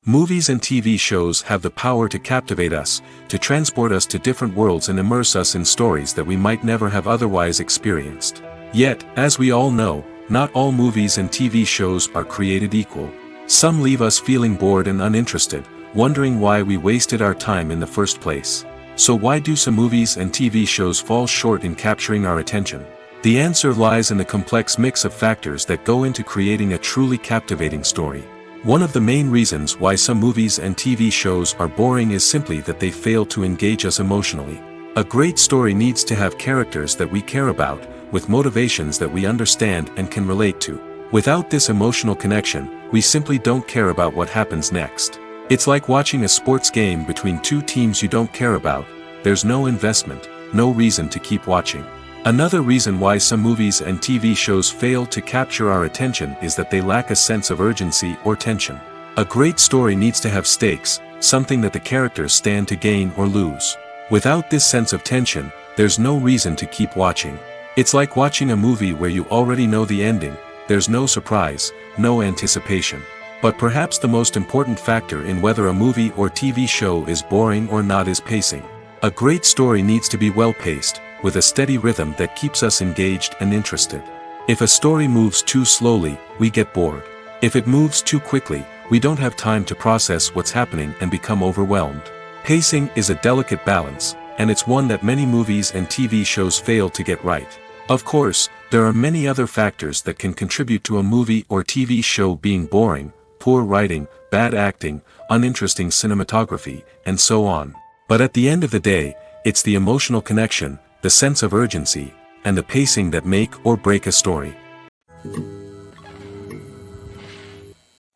Movies and TV shows have the power to captivate us, to transport us to different worlds and immerse us in stories that we might never have otherwise experienced. Yet, as we all know, not all movies and TV shows are created equal. Some leave us feeling bored and uninterested, wondering why we wasted our time in the first place. So why do some movies and TV shows fall short in capturing our attention? The answer lies in the complex mix of factors that go into creating a truly captivating story. One of the main reasons why some movies and TV shows are boring is simply that they fail to engage us emotionally. A great story needs to have characters that we care about, with motivations that we understand and can relate to. Without this emotional connection, we simply don't care about what happens next. It's like watching a sports game between two teams you don't care about. There's no investment, no reason to keep watching. Another reason why some movies and TV shows fail to capture our attention is that they lack a sense of urgency or tension. A great story needs to have stakes, something that the characters stand to gain or lose. Without this sense of tension, there's no reason to keep watching. It's like watching a movie where you already know the ending. There's no surprise, no anticipation. But perhaps the most important factor in whether a movie or TV show is boring or not is pacing. A great story needs to be well-paced, with a steady rhythm that keeps us engaged and interested. If a story moves too slowly, we get bored. If it moves too quickly, we don't have time to process what's happening and become overwhelmed. Pacing is a delicate balance, and it's one that many movies and TV shows fail to get right. Of course, there are many other factors that can contribute to a movie or TV show being boring: poor writing, bad acting, uninteresting cinematography, and so on. But at the end of the day, it's the emotional connection, the sense of urgency, and the pacing that make or break a story.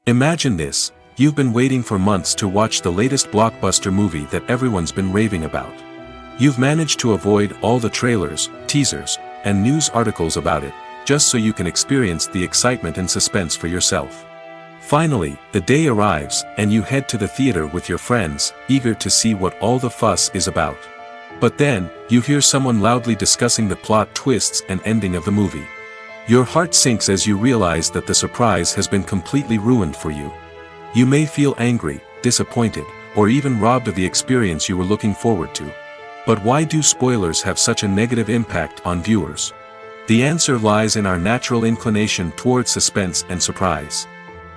Imagine this: you've been waiting for months to watch the latest blockbuster movie that everyone's been raving about. You've managed to avoid all the trailers, teasers, and news articles about it, just so you can experience the excitement and suspense for yourself. Finally, the day arrives, and you head to the theater with your friends, eager to see what all the fuss is about. But then, you hear someone loudly discussing the plot twists and ending of the movie. Your heart sinks as you realize that the surprise has been completely ruined for you. You may feel angry, disappointed, or even robbed of the experience you were looking forward to. But why do spoilers have such a negative impact on viewers? The answer lies in our natural inclination towards suspense and surprise.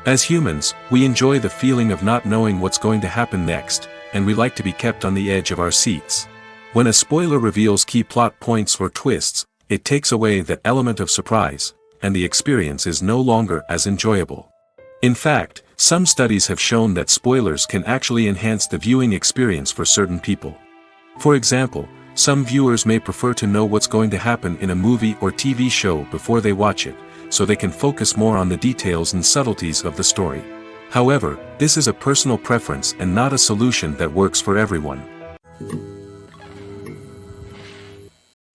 As humans, we enjoy the feeling of not knowing what's going to happen next, and we like to be kept on the edge of our seats. When a spoiler reveals key plot points or twists, it takes away that element of surprise, and the experience is no longer as enjoyable. In fact, some studies have shown that spoilers can actually enhance the viewing experience for certain people. For example, some viewers may prefer to know what's going to happen in a movie or TV show before they watch it, so they can focus more on the details and subtleties of the story. However, this is a personal preference and not a solution that works for everyone.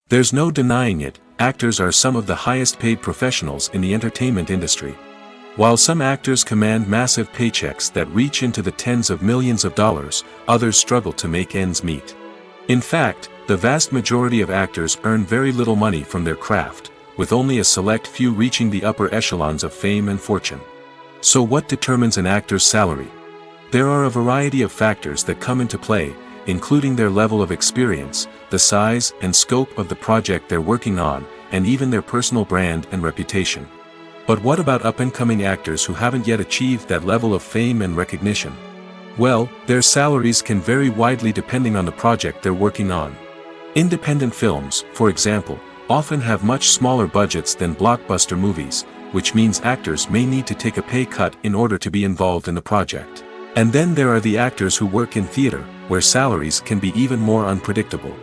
There's no denying it, actors are some of the highest paid professionals in the entertainment industry. While some actors command massive paychecks that reach into the tens of millions of dollars, others struggle to make ends meet. In fact, the vast majority of actors earn very little money from their craft, with only a select few reaching the upper echelons of fame and fortune. So what determines an actor's salary? There are a variety of factors that come into play, including their level of experience, the size and scope of the project they're working on, and even their personal brand and reputation. But what about up-and-coming actors who haven't yet achieved that level of fame and recognition? Well, their salaries can vary widely depending on the project they're working on. Independent films, for example, often have much smaller budgets than blockbuster movies, which means actors may need to take a pay cut in order to be involved in the project. And then there are the actors who work in theater, where salaries can be even more unpredictable.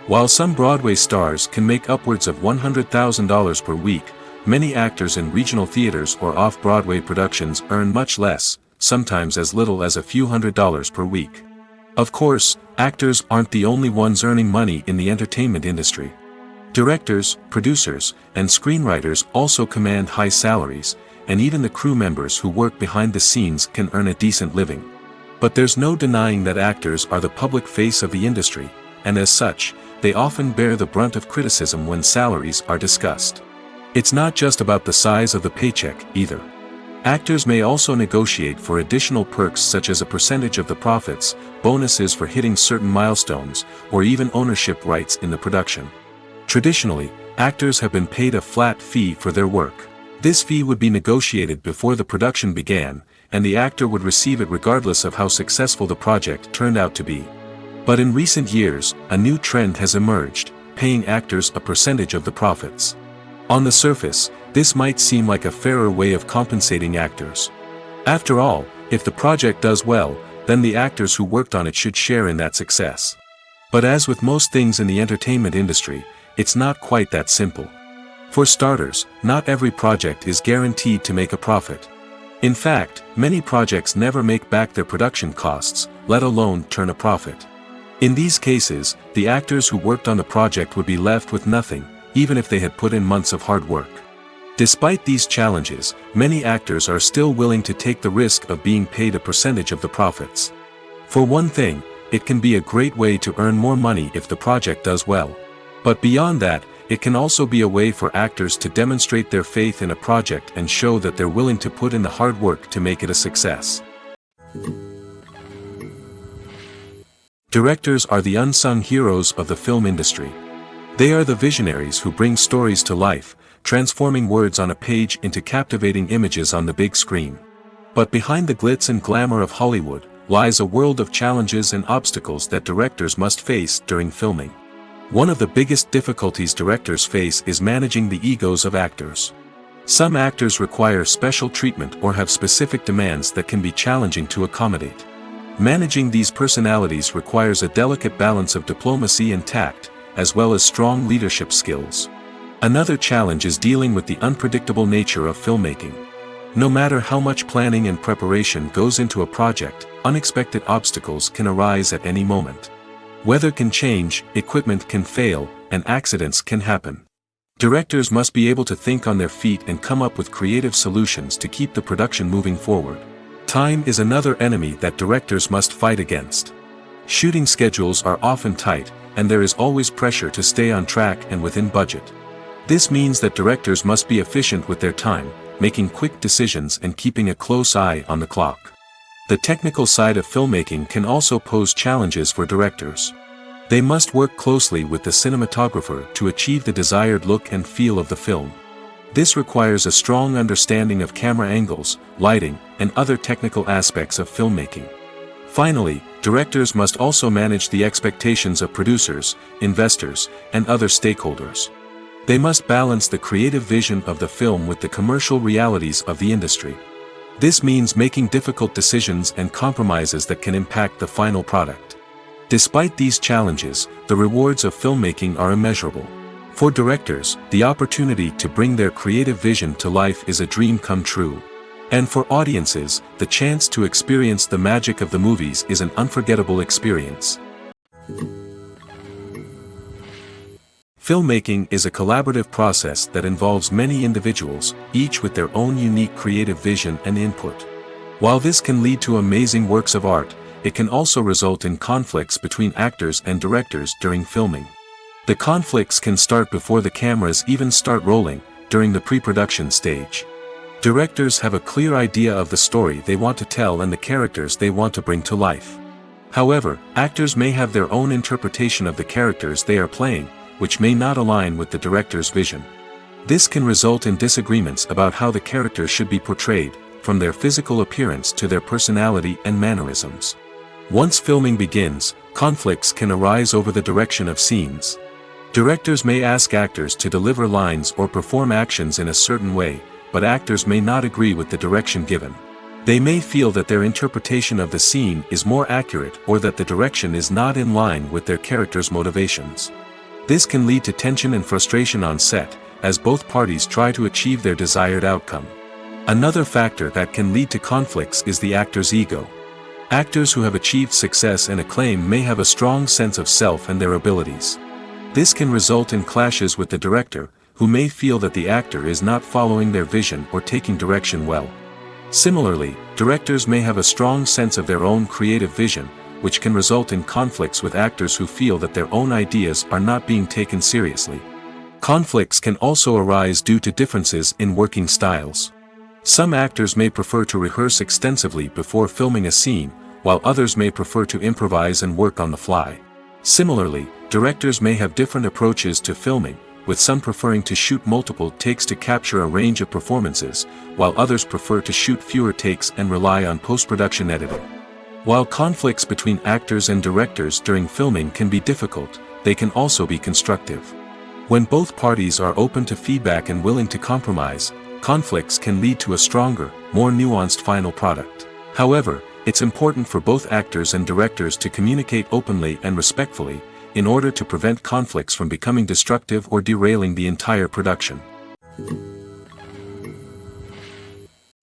While some Broadway stars can make upwards of $100,000 per week, many actors in regional theaters or off-Broadway productions earn much less, sometimes as little as a few $100s per week. Of course, actors aren't the only ones earning money in the entertainment industry. Directors, producers, and screenwriters also command high salaries, and even the crew members who work behind the scenes can earn a decent living. But there's no denying that actors are the public face of the industry, and as such, they often bear the brunt of criticism when salaries are discussed. It's not just about the size of the paycheck, either. Actors may also negotiate for additional perks such as a percentage of the profits, bonuses for hitting certain milestones, or even ownership rights in the production. Traditionally, actors have been paid a flat fee for their work. This fee would be negotiated before the production began, and the actor would receive it regardless of how successful the project turned out to be. But in recent years, a new trend has emerged, paying actors a percentage of the profits. On the surface, this might seem like a fairer way of compensating actors. After all, if the project does well, then the actors who worked on it should share in that success. But as with most things in the entertainment industry, it's not quite that simple. For starters, not every project is guaranteed to make a profit. In fact, many projects never make back their production costs, let alone turn a profit. In these cases, the actors who worked on the project would be left with nothing, even if they had put in months of hard work. Despite these challenges, many actors are still willing to take the risk of being paid a percentage of the profits. For one thing, it can be a great way to earn more money if the project does well. But beyond that, it can also be a way for actors to demonstrate their faith in a project and show that they're willing to put in the hard work to make it a success. Directors are the unsung heroes of the film industry. They are the visionaries who bring stories to life, transforming words on a page into captivating images on the big screen. But behind the glitz and glamour of Hollywood, lies a world of challenges and obstacles that directors must face during filming. One of the biggest difficulties directors face is managing the egos of actors. Some actors require special treatment or have specific demands that can be challenging to accommodate. Managing these personalities requires a delicate balance of diplomacy and tact, as well as strong leadership skills. Another challenge is dealing with the unpredictable nature of filmmaking. No matter how much planning and preparation goes into a project, unexpected obstacles can arise at any moment. Weather can change, equipment can fail, and accidents can happen. Directors must be able to think on their feet and come up with creative solutions to keep the production moving forward. Time is another enemy that directors must fight against. Shooting schedules are often tight, and there is always pressure to stay on track and within budget. This means that directors must be efficient with their time, making quick decisions and keeping a close eye on the clock. The technical side of filmmaking can also pose challenges for directors. They must work closely with the cinematographer to achieve the desired look and feel of the film. This requires a strong understanding of camera angles, lighting, and other technical aspects of filmmaking. Finally, directors must also manage the expectations of producers, investors, and other stakeholders. They must balance the creative vision of the film with the commercial realities of the industry. This means making difficult decisions and compromises that can impact the final product. Despite these challenges, the rewards of filmmaking are immeasurable. For directors, the opportunity to bring their creative vision to life is a dream come true. And for audiences, the chance to experience the magic of the movies is an unforgettable experience. Filmmaking is a collaborative process that involves many individuals, each with their own unique creative vision and input. While this can lead to amazing works of art, it can also result in conflicts between actors and directors during filming. The conflicts can start before the cameras even start rolling, during the pre-production stage. Directors have a clear idea of the story they want to tell and the characters they want to bring to life. However, actors may have their own interpretation of the characters they are playing, which may not align with the director's vision. This can result in disagreements about how the characters should be portrayed, from their physical appearance to their personality and mannerisms. Once filming begins, conflicts can arise over the direction of scenes. Directors may ask actors to deliver lines or perform actions in a certain way, but actors may not agree with the direction given. They may feel that their interpretation of the scene is more accurate or that the direction is not in line with their character's motivations. This can lead to tension and frustration on set, as both parties try to achieve their desired outcome. Another factor that can lead to conflicts is the actor's ego. Actors who have achieved success and acclaim may have a strong sense of self and their abilities. This can result in clashes with the director, who may feel that the actor is not following their vision or taking direction well. Similarly, directors may have a strong sense of their own creative vision, which can result in conflicts with actors who feel that their own ideas are not being taken seriously. Conflicts can also arise due to differences in working styles. Some actors may prefer to rehearse extensively before filming a scene, while others may prefer to improvise and work on the fly. Similarly, directors may have different approaches to filming, with some preferring to shoot multiple takes to capture a range of performances, while others prefer to shoot fewer takes and rely on post-production editing. While conflicts between actors and directors during filming can be difficult, they can also be constructive. When both parties are open to feedback and willing to compromise, conflicts can lead to a stronger, more nuanced final product. However, it's important for both actors and directors to communicate openly and respectfully, in order to prevent conflicts from becoming destructive or derailing the entire production.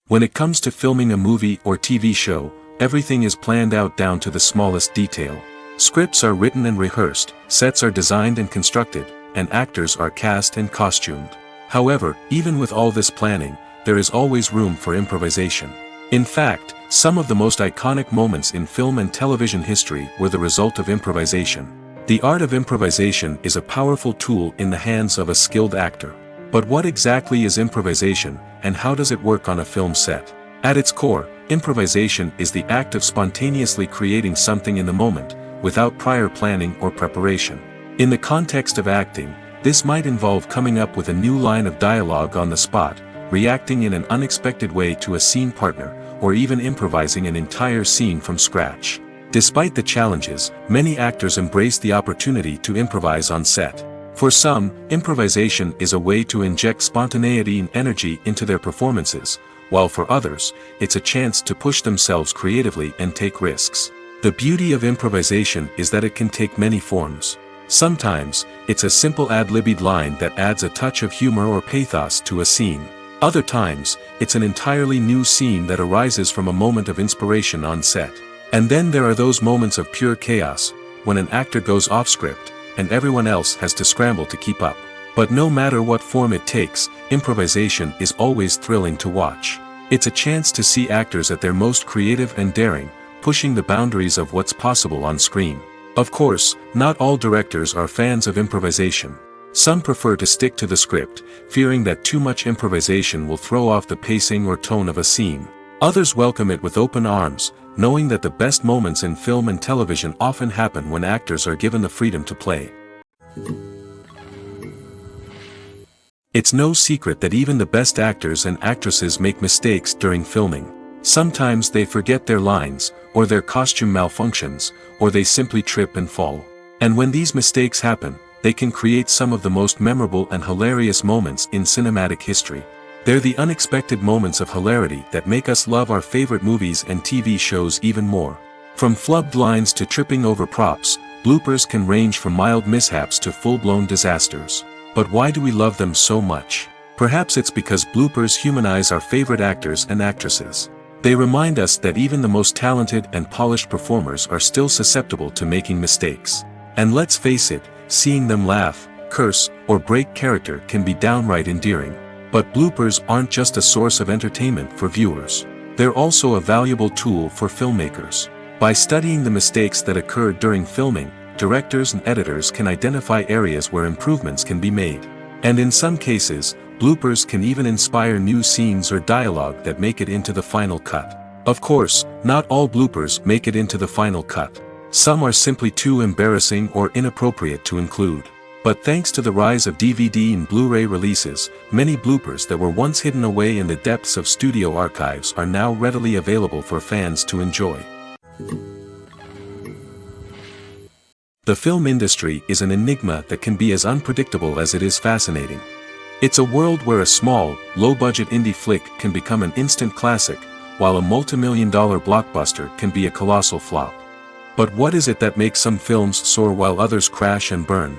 When it comes to filming a movie or TV show, everything is planned out down to the smallest detail. Scripts are written and rehearsed, sets are designed and constructed, and actors are cast and costumed. However, even with all this planning, there is always room for improvisation. In fact, some of the most iconic moments in film and television history were the result of improvisation. The art of improvisation is a powerful tool in the hands of a skilled actor. But what exactly is improvisation, and how does it work on a film set? At its core, improvisation is the act of spontaneously creating something in the moment, without prior planning or preparation. In the context of acting, this might involve coming up with a new line of dialogue on the spot, reacting in an unexpected way to a scene partner, or even improvising an entire scene from scratch. Despite the challenges, many actors embrace the opportunity to improvise on set. For some, improvisation is a way to inject spontaneity and energy into their performances, while for others, it's a chance to push themselves creatively and take risks. The beauty of improvisation is that it can take many forms. Sometimes, it's a simple ad-libbed line that adds a touch of humor or pathos to a scene. Other times, it's an entirely new scene that arises from a moment of inspiration on set. And then there are those moments of pure chaos, when an actor goes off script, and everyone else has to scramble to keep up. But no matter what form it takes, improvisation is always thrilling to watch. It's a chance to see actors at their most creative and daring, pushing the boundaries of what's possible on screen. Of course, not all directors are fans of improvisation. Some prefer to stick to the script, fearing that too much improvisation will throw off the pacing or tone of a scene. Others welcome it with open arms, knowing that the best moments in film and television often happen when actors are given the freedom to play. It's no secret that even the best actors and actresses make mistakes during filming. Sometimes they forget their lines, or their costume malfunctions, or they simply trip and fall. And when these mistakes happen, they can create some of the most memorable and hilarious moments in cinematic history. They're the unexpected moments of hilarity that make us love our favorite movies and TV shows even more. From flubbed lines to tripping over props, bloopers can range from mild mishaps to full-blown disasters. But why do we love them so much? Perhaps it's because bloopers humanize our favorite actors and actresses. They remind us that even the most talented and polished performers are still susceptible to making mistakes. And let's face it, seeing them laugh, curse, or break character can be downright endearing. But bloopers aren't just a source of entertainment for viewers. They're also a valuable tool for filmmakers. By studying the mistakes that occurred during filming, directors and editors can identify areas where improvements can be made. And in some cases, bloopers can even inspire new scenes or dialogue that make it into the final cut. Of course, not all bloopers make it into the final cut. Some are simply too embarrassing or inappropriate to include. But thanks to the rise of DVD and Blu-ray releases, many bloopers that were once hidden away in the depths of studio archives are now readily available for fans to enjoy. The film industry is an enigma that can be as unpredictable as it is fascinating. It's a world where a small, low-budget indie flick can become an instant classic, while a multi-million-dollar blockbuster can be a colossal flop. But what is it that makes some films soar while others crash and burn?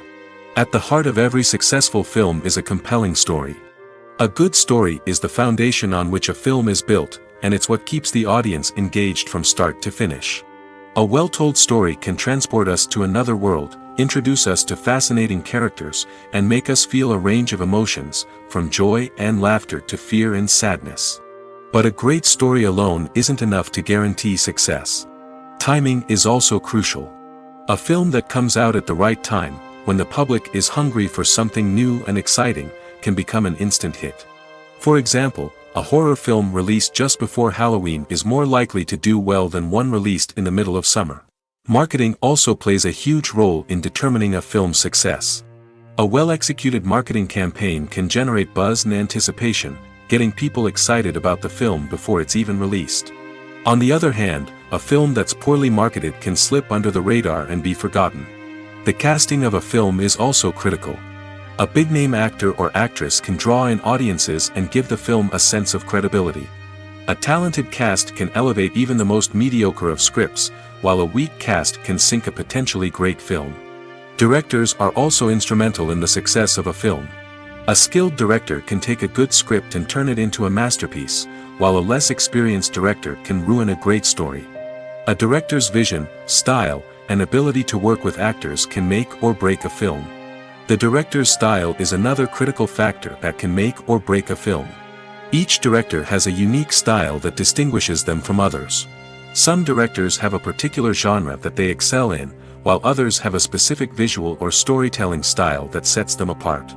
At the heart of every successful film is a compelling story. A good story is the foundation on which a film is built, and it's what keeps the audience engaged from start to finish. A well-told story can transport us to another world, introduce us to fascinating characters, and make us feel a range of emotions, from joy and laughter to fear and sadness. But a great story alone isn't enough to guarantee success. Timing is also crucial. A film that comes out at the right time, when the public is hungry for something new and exciting, can become an instant hit. For example, a horror film released just before Halloween is more likely to do well than one released in the middle of summer. Marketing also plays a huge role in determining a film's success. A well-executed marketing campaign can generate buzz and anticipation, getting people excited about the film before it's even released. On the other hand, a film that's poorly marketed can slip under the radar and be forgotten. The casting of a film is also critical. A big-name actor or actress can draw in audiences and give the film a sense of credibility. A talented cast can elevate even the most mediocre of scripts, while a weak cast can sink a potentially great film. Directors are also instrumental in the success of a film. A skilled director can take a good script and turn it into a masterpiece, while a less experienced director can ruin a great story. A director's vision, style, and ability to work with actors can make or break a film. The director's style is another critical factor that can make or break a film. Each director has a unique style that distinguishes them from others. Some directors have a particular genre that they excel in, while others have a specific visual or storytelling style that sets them apart.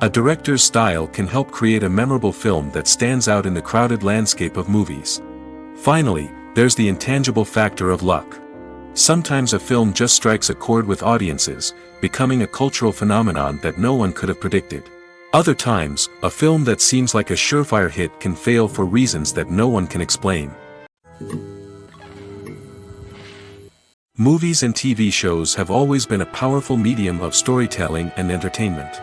A director's style can help create a memorable film that stands out in the crowded landscape of movies. Finally, there's the intangible factor of luck. Sometimes a film just strikes a chord with audiences, becoming a cultural phenomenon that no one could have predicted. Other times, a film that seems like a surefire hit can fail for reasons that no one can explain. Movies and TV shows have always been a powerful medium of storytelling and entertainment.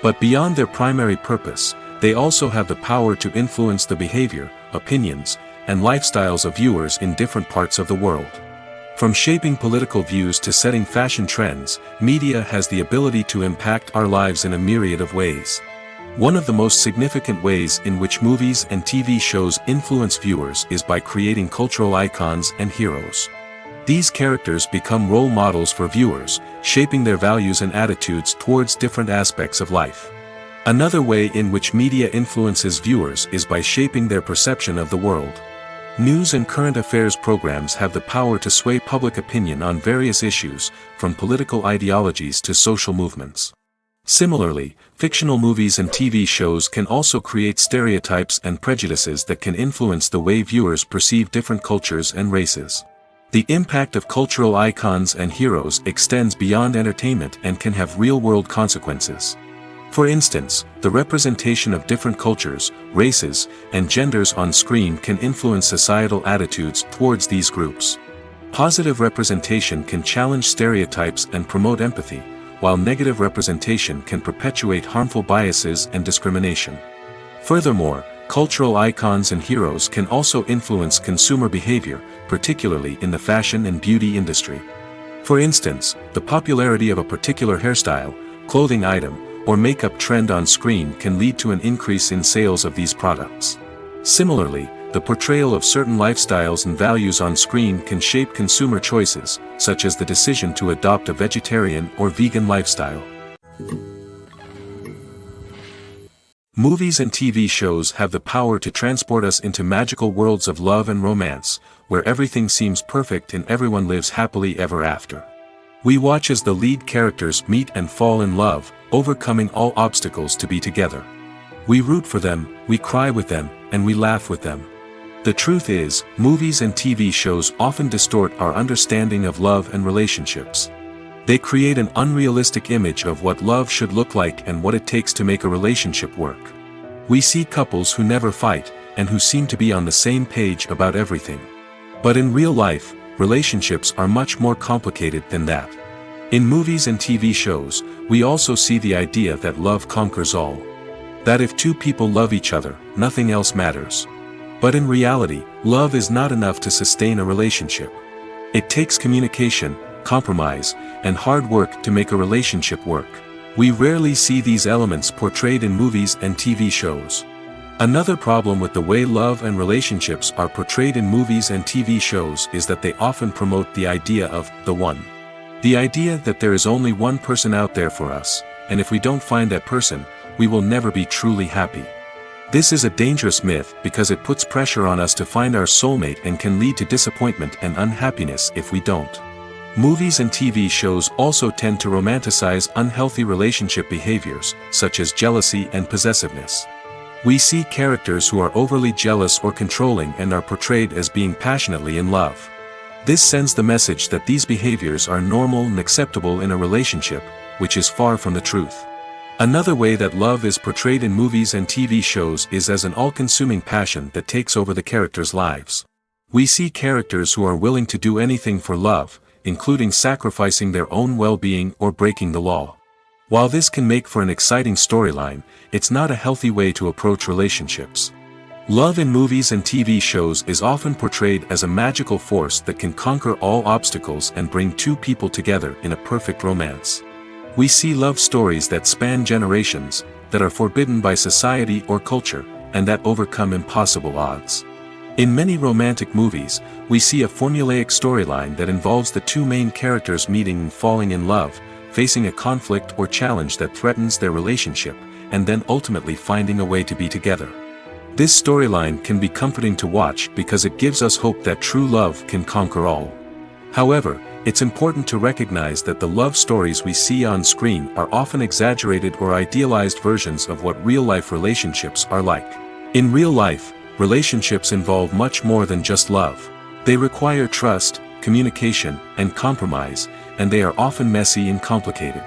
But beyond their primary purpose, they also have the power to influence the behavior, opinions, and lifestyles of viewers in different parts of the world. From shaping political views to setting fashion trends, media has the ability to impact our lives in a myriad of ways. One of the most significant ways in which movies and TV shows influence viewers is by creating cultural icons and heroes. These characters become role models for viewers, shaping their values and attitudes towards different aspects of life. Another way in which media influences viewers is by shaping their perception of the world. News and current affairs programs have the power to sway public opinion on various issues, from political ideologies to social movements. Similarly, fictional movies and TV shows can also create stereotypes and prejudices that can influence the way viewers perceive different cultures and races. The impact of cultural icons and heroes extends beyond entertainment and can have real-world consequences. For instance, the representation of different cultures, races, and genders on screen can influence societal attitudes towards these groups. Positive representation can challenge stereotypes and promote empathy, while negative representation can perpetuate harmful biases and discrimination. Furthermore, cultural icons and heroes can also influence consumer behavior, particularly in the fashion and beauty industry. For instance, the popularity of a particular hairstyle, clothing item, or makeup trend on screen can lead to an increase in sales of these products. Similarly, the portrayal of certain lifestyles and values on screen can shape consumer choices, such as the decision to adopt a vegetarian or vegan lifestyle. Movies and TV shows have the power to transport us into magical worlds of love and romance, where everything seems perfect and everyone lives happily ever after. We watch as the lead characters meet and fall in love, overcoming all obstacles to be together. We root for them, we cry with them, and we laugh with them. The truth is, movies and TV shows often distort our understanding of love and relationships. They create an unrealistic image of what love should look like and what it takes to make a relationship work. We see couples who never fight, and who seem to be on the same page about everything. But in real life, relationships are much more complicated than that. In movies and TV shows, we also see the idea that love conquers all. That if two people love each other, nothing else matters. But in reality, love is not enough to sustain a relationship. It takes communication, compromise, and hard work to make a relationship work. We rarely see these elements portrayed in movies and TV shows. Another problem with the way love and relationships are portrayed in movies and TV shows is that they often promote the idea of the one. The idea that there is only one person out there for us, and if we don't find that person, we will never be truly happy. This is a dangerous myth because it puts pressure on us to find our soulmate and can lead to disappointment and unhappiness if we don't. Movies and TV shows also tend to romanticize unhealthy relationship behaviors, such as jealousy and possessiveness. We see characters who are overly jealous or controlling and are portrayed as being passionately in love. This sends the message that these behaviors are normal and acceptable in a relationship, which is far from the truth. Another way that love is portrayed in movies and TV shows is as an all-consuming passion that takes over the characters' lives. We see characters who are willing to do anything for love, including sacrificing their own well-being or breaking the law. While this can make for an exciting storyline, it's not a healthy way to approach relationships. Love in movies and TV shows is often portrayed as a magical force that can conquer all obstacles and bring two people together in a perfect romance. We see love stories that span generations, that are forbidden by society or culture, and that overcome impossible odds. In many romantic movies, we see a formulaic storyline that involves the two main characters meeting and falling in love, facing a conflict or challenge that threatens their relationship, and then ultimately finding a way to be together. This storyline can be comforting to watch because it gives us hope that true love can conquer all. However, it's important to recognize that the love stories we see on screen are often exaggerated or idealized versions of what real-life relationships are like. In real life, relationships involve much more than just love. They require trust, communication, and compromise, and they are often messy and complicated.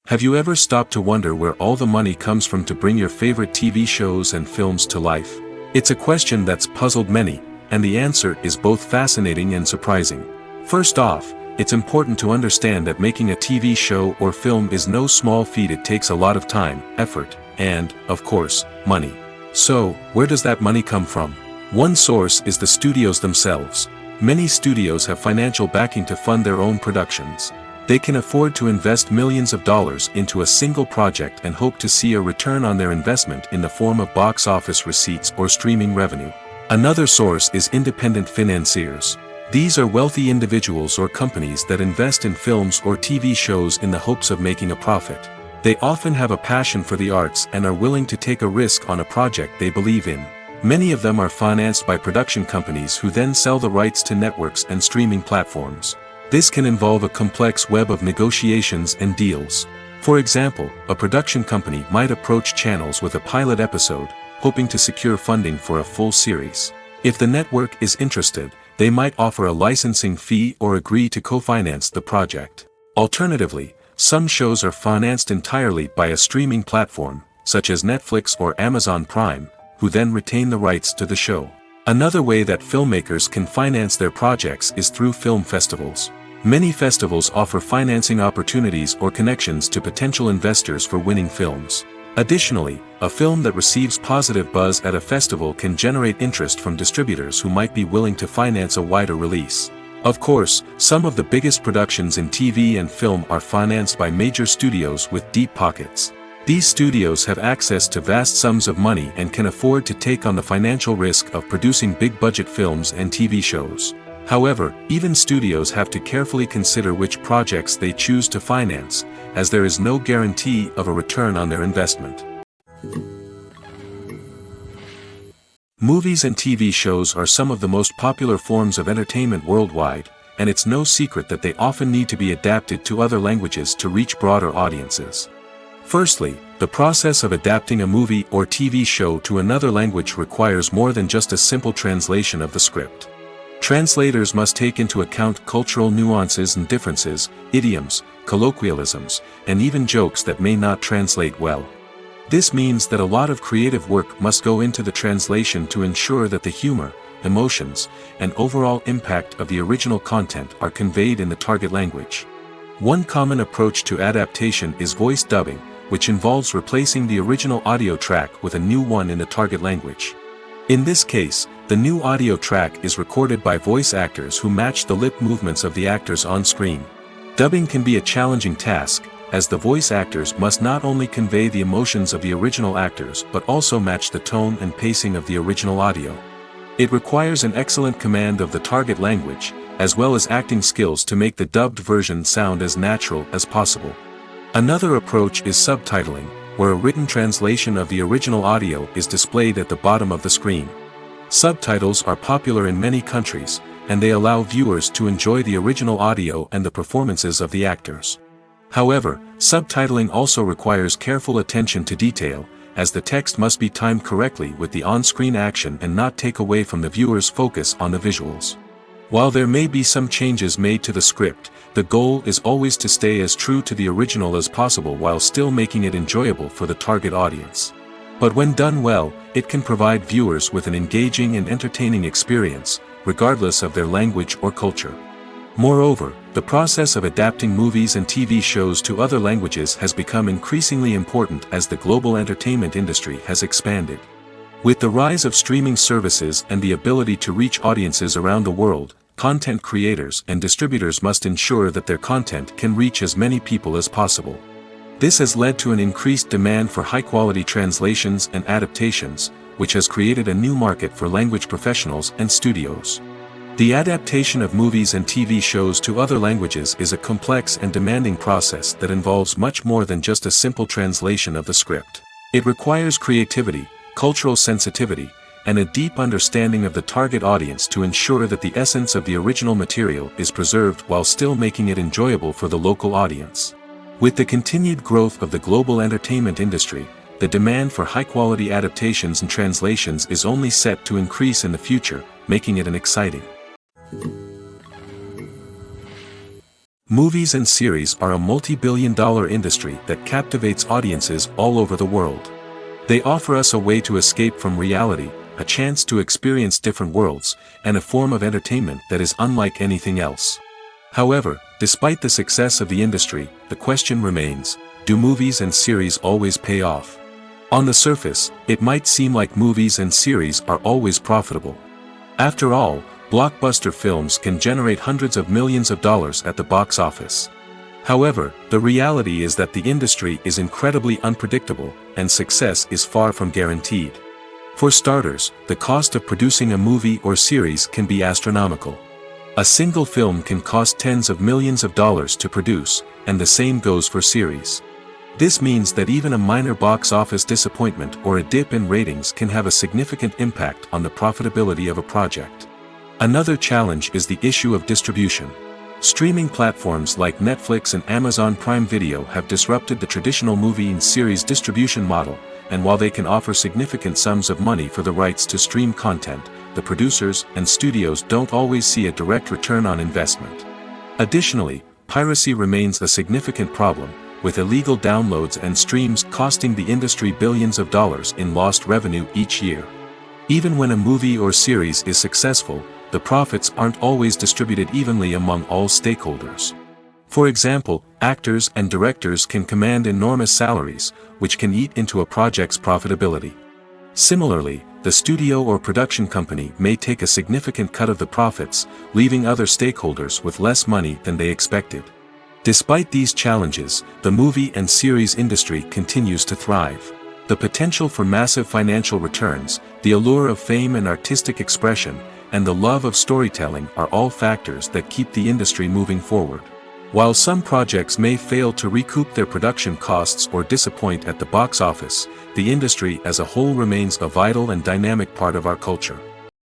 Have you ever stopped to wonder where all the money comes from to bring your favorite TV shows and films to life? It's a question that's puzzled many, and the answer is both fascinating and surprising. First off, it's important to understand that making a TV show or film is no small feat. It takes a lot of time, effort, and, of course, money. So, where does that money come from? One source is the studios themselves. Many studios have financial backing to fund their own productions. They can afford to invest millions of dollars into a single project and hope to see a return on their investment in the form of box office receipts or streaming revenue. Another source is independent financiers. These are wealthy individuals or companies that invest in films or TV shows in the hopes of making a profit. They often have a passion for the arts and are willing to take a risk on a project they believe in. Many of them are financed by production companies who then sell the rights to networks and streaming platforms. This can involve a complex web of negotiations and deals. For example, a production company might approach channels with a pilot episode, hoping to secure funding for a full series. If the network is interested, they might offer a licensing fee or agree to co-finance the project. Alternatively, some shows are financed entirely by a streaming platform, such as Netflix or Amazon Prime, who then retain the rights to the show. Another way that filmmakers can finance their projects is through film festivals. Many festivals offer financing opportunities or connections to potential investors for winning films. Additionally, a film that receives positive buzz at a festival can generate interest from distributors who might be willing to finance a wider release. Of course, some of the biggest productions in TV and film are financed by major studios with deep pockets. These studios have access to vast sums of money and can afford to take on the financial risk of producing big-budget films and TV shows. However, even studios have to carefully consider which projects they choose to finance, as there is no guarantee of a return on their investment. Movies and TV shows are some of the most popular forms of entertainment worldwide, and it's no secret that they often need to be adapted to other languages to reach broader audiences. Firstly, the process of adapting a movie or TV show to another language requires more than just a simple translation of the script. Translators must take into account cultural nuances and differences, idioms, colloquialisms, and even jokes that may not translate well. This means that a lot of creative work must go into the translation to ensure that the humor, emotions, and overall impact of the original content are conveyed in the target language. One common approach to adaptation is voice dubbing, which involves replacing the original audio track with a new one in the target language. In this case, the new audio track is recorded by voice actors who match the lip movements of the actors on screen. Dubbing can be a challenging task, as the voice actors must not only convey the emotions of the original actors but also match the tone and pacing of the original audio. It requires an excellent command of the target language, as well as acting skills to make the dubbed version sound as natural as possible. Another approach is subtitling, where a written translation of the original audio is displayed at the bottom of the screen. Subtitles are popular in many countries, and they allow viewers to enjoy the original audio and the performances of the actors. However, subtitling also requires careful attention to detail, as the text must be timed correctly with the on-screen action and not take away from the viewer's focus on the visuals. While there may be some changes made to the script, the goal is always to stay as true to the original as possible while still making it enjoyable for the target audience. But when done well, it can provide viewers with an engaging and entertaining experience, regardless of their language or culture. Moreover, the process of adapting movies and TV shows to other languages has become increasingly important as the global entertainment industry has expanded. With the rise of streaming services and the ability to reach audiences around the world, content creators and distributors must ensure that their content can reach as many people as possible. This has led to an increased demand for high-quality translations and adaptations, which has created a new market for language professionals and studios. The adaptation of movies and TV shows to other languages is a complex and demanding process that involves much more than just a simple translation of the script. It requires creativity, cultural sensitivity, and a deep understanding of the target audience to ensure that the essence of the original material is preserved while still making it enjoyable for the local audience. With the continued growth of the global entertainment industry, the demand for high-quality adaptations and translations is only set to increase in the future, making it an exciting. Movies and series are a multi-billion-dollar industry that captivates audiences all over the world. They offer us a way to escape from reality, a chance to experience different worlds, and a form of entertainment that is unlike anything else. However, despite the success of the industry, the question remains, do movies and series always pay off? On the surface, it might seem like movies and series are always profitable. After all, blockbuster films can generate hundreds of millions of dollars at the box office. However, the reality is that the industry is incredibly unpredictable, and success is far from guaranteed. For starters, the cost of producing a movie or series can be astronomical. A single film can cost tens of millions of dollars to produce, and the same goes for series. This means that even a minor box office disappointment or a dip in ratings can have a significant impact on the profitability of a project. Another challenge is the issue of distribution. Streaming platforms like Netflix and Amazon Prime Video have disrupted the traditional movie and series distribution model, and while they can offer significant sums of money for the rights to stream content, the producers and studios don't always see a direct return on investment. Additionally, piracy remains a significant problem, with illegal downloads and streams costing the industry billions of dollars in lost revenue each year. Even when a movie or series is successful, the profits aren't always distributed evenly among all stakeholders. For example, actors and directors can command enormous salaries, which can eat into a project's profitability. Similarly, the studio or production company may take a significant cut of the profits, leaving other stakeholders with less money than they expected. Despite these challenges, the movie and series industry continues to thrive. The potential for massive financial returns, the allure of fame and artistic expression, and the love of storytelling are all factors that keep the industry moving forward. While some projects may fail to recoup their production costs or disappoint at the box office, the industry as a whole remains a vital and dynamic part of our culture.